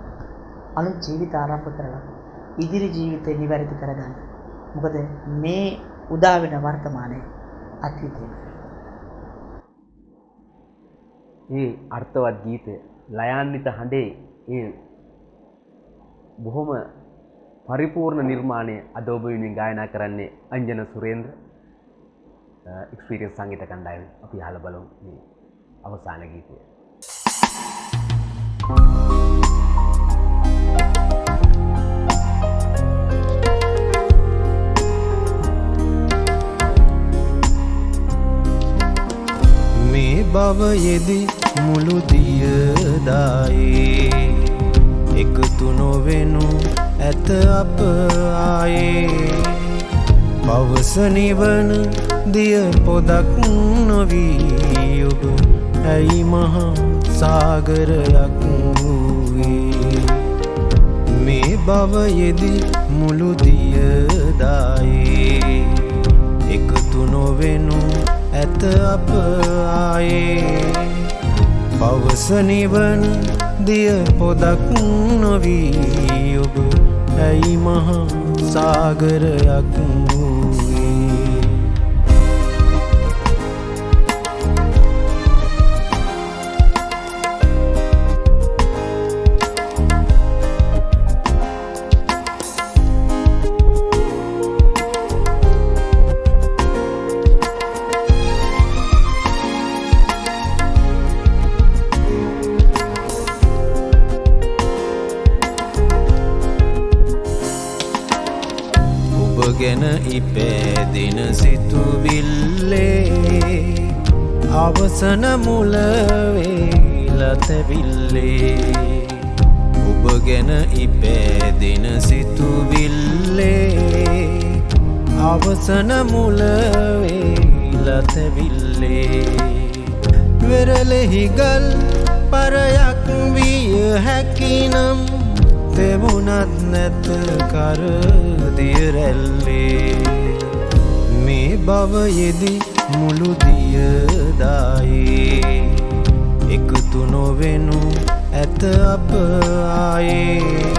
අලුත් ජීවිත ආරම්භ කරලා ඉදිරි ජීවිතේ නිවැරදි කරගන්න. මොකද මේ උදා වෙන වර්තමානයේ අතීතේ. මේ අර්ථවත් ගීතය ලයාන්විත හඬේ ඒ බොහොම පරිපූර්ණ නිර්මාණය අද ඔබ වෙනුවෙන් ගායනා කරන්නේ අංජන සුරේන්ද්‍ර එක්ස්පීරියන්ස් සංගීත කණ්ඩායම. අපි අහලා බලමු මේ අවසාන ගීතය. මේ භවයේදී මුළු දියදායේ එකතු නොවෙනු ඇත අප ආයේ පවස නිවන දිය පොදක් නොවී ඔබ ඇයි මහා සාගරයක් වූයේ මේ භවයේදී මුළු දියදායේ එකතු නොවෙනු ඇත අප ආයේ පවස නිවන දිය පොදක් නොවී ඔබ ඇයි මහා සාගරයක් වූයේ ඉපැදින සිතුවිල්ලේ අවසන මුල වේලතැවිල්ලේ ඔබ ගැන ඉපැදින සිතුවිල්ලේ අවසන මුල වේලතැවිල්ලේ වෙරළෙහි ගල් පරයක් විය හැකිනම් තෙමුණත් නැත කරදිය රැල්ලේ මේ භවයෙදි මුළු දියදායේ එකතු නොවෙනු ඇත අප ආයේ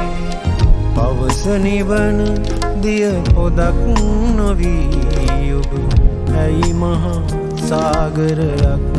පවස නිවන දිය පොදක් නොවී ඔබ ඇයි මහා සාගරයක්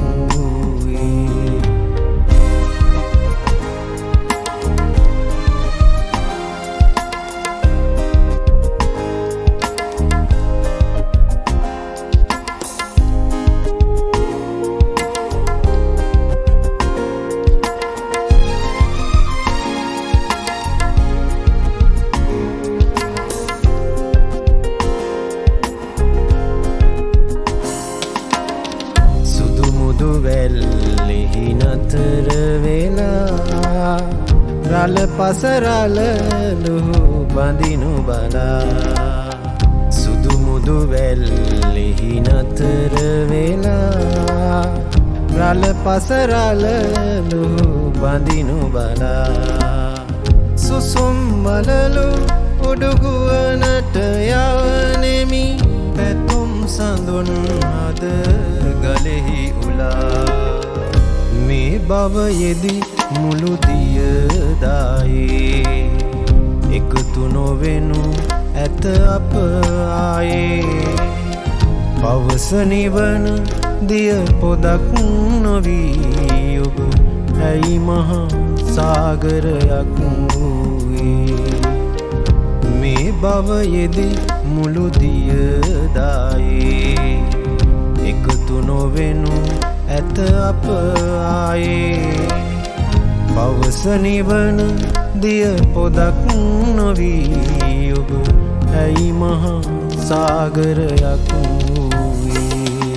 රල පසරල ලුහු බඳිනු බලා සුදු මුදු වැල්ලෙහි නතර වෙලා රල පසරල ලුහු බඳිනු බලා සුසුම් වලලු උඩුගුවනට යවනෙමි පැතුම් සඳුන් අද ගලෙහි උලා මේ භවයෙදි මුළු දියදායේ එකතු නොවෙනු ඇත අප ආයේ පවස නිවන දිය පොදක් නොවී ඔබ ඇයි මහා සාගරයක් වූයේ මේ භවයෙදි මුළු දියදායේ එකතු නොවෙනු ඇත අප ආයේ පවස නිවන දිය පොදක් නොවී ඔබ ඇයි මහා සාගරයක් වූයේ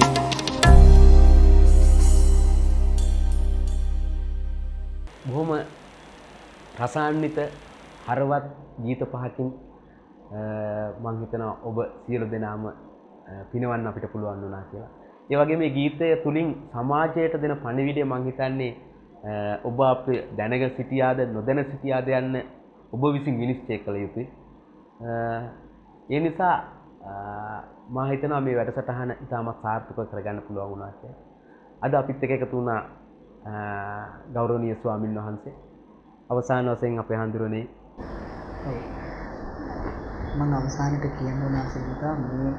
බොහොම රසාන්විත හරවත් ගීත පහකින් මම හිතනවා ඔබ සියලු දෙනාම පිනවන්න අපිට පුළුවන් වුණා කියලා. ඒ වගේ මේ ගීතය තුලින් සමාජයට දෙන පණිවිඩය මම හිතන්නේ ඔබ අපේ දැනගෙන සිටියාද නොදැන සිටියාද යන්න ඔබ විසින් විනිශ්චය කළ යුතුයි. ඒ නිසා මම හිතනවා මේ වැඩසටහන ඉතාමත් සාර්ථක කරගන්න පුළුවන් වුණා කියලා. අද අපිත් එක්ක එකතු වුණා ගෞරවනීය ස්වාමින් වහන්සේ. අවසාන වශයෙන් අපේ හඳුරන්නේ මම අවසානට කියන්න ඕන අසිතා මේ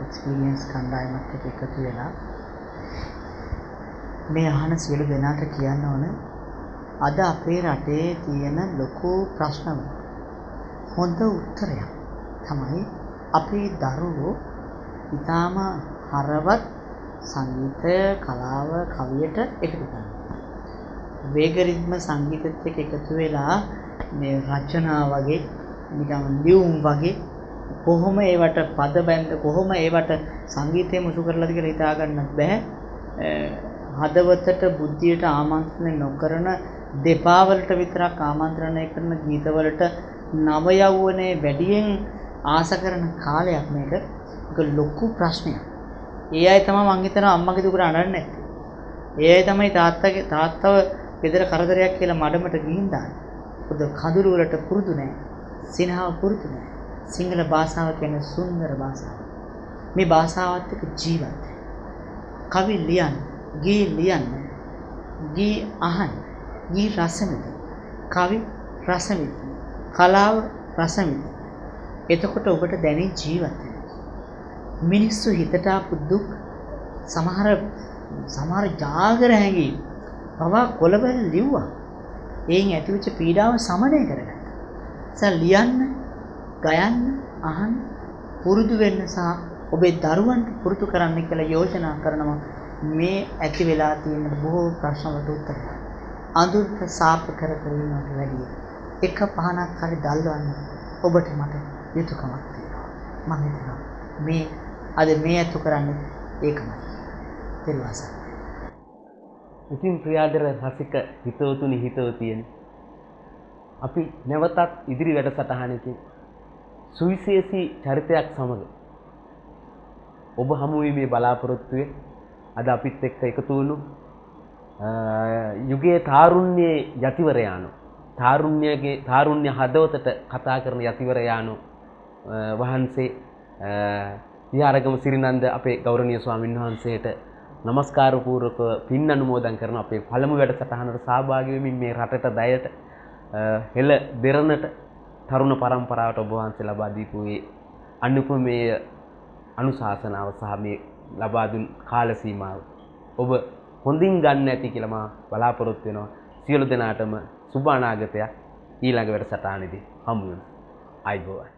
එක්ස්පීරියන්ස් කණ්ඩායමත් එක්ක එකතු වෙලා මේ අහන සියලු දෙනාට කියන්න ඕන අද අපේ රටේ තියෙන ලොකු ප්‍රශ්න හොඳ උත්තරයක් තමයි අපේ දරුවෝ ඊටාම හරවත් සංගීතය කලාව කවියට එකතු කරනවා. වේග රිද්ම සංගීතෙත් එක්ක එකතු වෙලා මේ රචනා වගේ නිකන් ලියුම් වගේ කොහොම ඒවට පද බැඳ කොහොම ඒවට සංගීතය මුසු කරලාද කියලා හිතා ගන්නත් බෑ. හදවතට බුද්ධියට ආමන්ත්‍රණය නොකරන දෙපා වලට විතරක් ආමන්ත්‍රණය කරන ගීතවලට නව යෞවනයේ වැඩියෙන් ආස කරන කාලයක් මේක. ඒක ලොකු ප්‍රශ්නයක්. ඒ අය තමයි මං හිතනවා අම්මගේ දුකට අඬන්නේ නැත්තේ. ඒ අය තමයි තාත්තව ගෙදර කරදරයක් කියලා මඩමට ගිහින් දාන්නේ. පොද කඳුළු වලට පුරුදු නැහැ. සිනහව පුරුදු නැහැ. සිංහල භාෂාව කියන්නේ සුන්දර භාෂාවක්. මේ භාෂාවත් එක්ක ජීවත්. කවි ලියන්න, ගී ලියන්න, ගී අහන්න, ගී රස විඳින්න, කවි රස විඳින්න, කලාව රස විඳින්න. එතකොට ඔබට දැනෙන ජීවත් වෙන්න. මිනිස්සු හිතට ආපු දුක් සමහර ජාගර හැඟීම් පවා කොළවල ලිව්වා. එයින් ඇතිවෙච්ච පීඩාව සමනය කරගන්න. ලියන්න, ගයන්න, අහන්න, පුරුදු වෙන්න සහ ඔබේ දරුවන්ට පුරුදු කරන්න කියලා යෝජනා කරනවා. මේ ඇති වෙලා තියෙන බොහෝ ප්‍රශ්න වලට උත්තර අඳුරට සාප කර කර ඉන්නවට වැඩිය එක පහනක් හරි දැල්වන්න ඔබට මට යුතුයකමක් තියෙනවා. මම හිතනවා මේ අද මේ අතු කරන්නේ ඒකමයි. තෙරුවන් සරණයි. ඉතින් ප්‍රියාදර රසික හිතවතුනි හිතවතියනි, අපි නැවතත් ඉදිරි වැඩසටහනකින් සුවිශේෂී චරිතයක් සමග ඔබ හමු වීමේ බලාපොරොත්තුවේ අද අපිත් එක්ක එකතු වුණු යුගයේ තාරුණ්‍යයේ යතිවරයාණෝ, තාරුණ්‍ය හදවතට කතා කරන යතිවරයාණෝ වහන්සේ විහාරගම සිරිනන්ද අපේ ගෞරවනීය ස්වාමින් වහන්සේට නමස්කාර පූර්වක පින් අනුමෝදන් කරන අපේ පළමු වැඩසටහනට සහභාගී වෙමින් මේ රටට දයට හෙළ දෙරණට තරුණ පරම්පරාවට ඔබ වහන්සේ ලබා දීපු මේ අනුපමේය අනුශාසනාව සහ මේ ලබා දුන් කාල සීමාව ඔබ හොඳින් ගන්න ඇති කියලා මම බලාපොරොත්තු වෙනවා. සියලු දෙනාටම සුබ අනාගතයක් ඊළඟ වැඩසටහනේදී හමු වෙමු. අයිබෝවන්.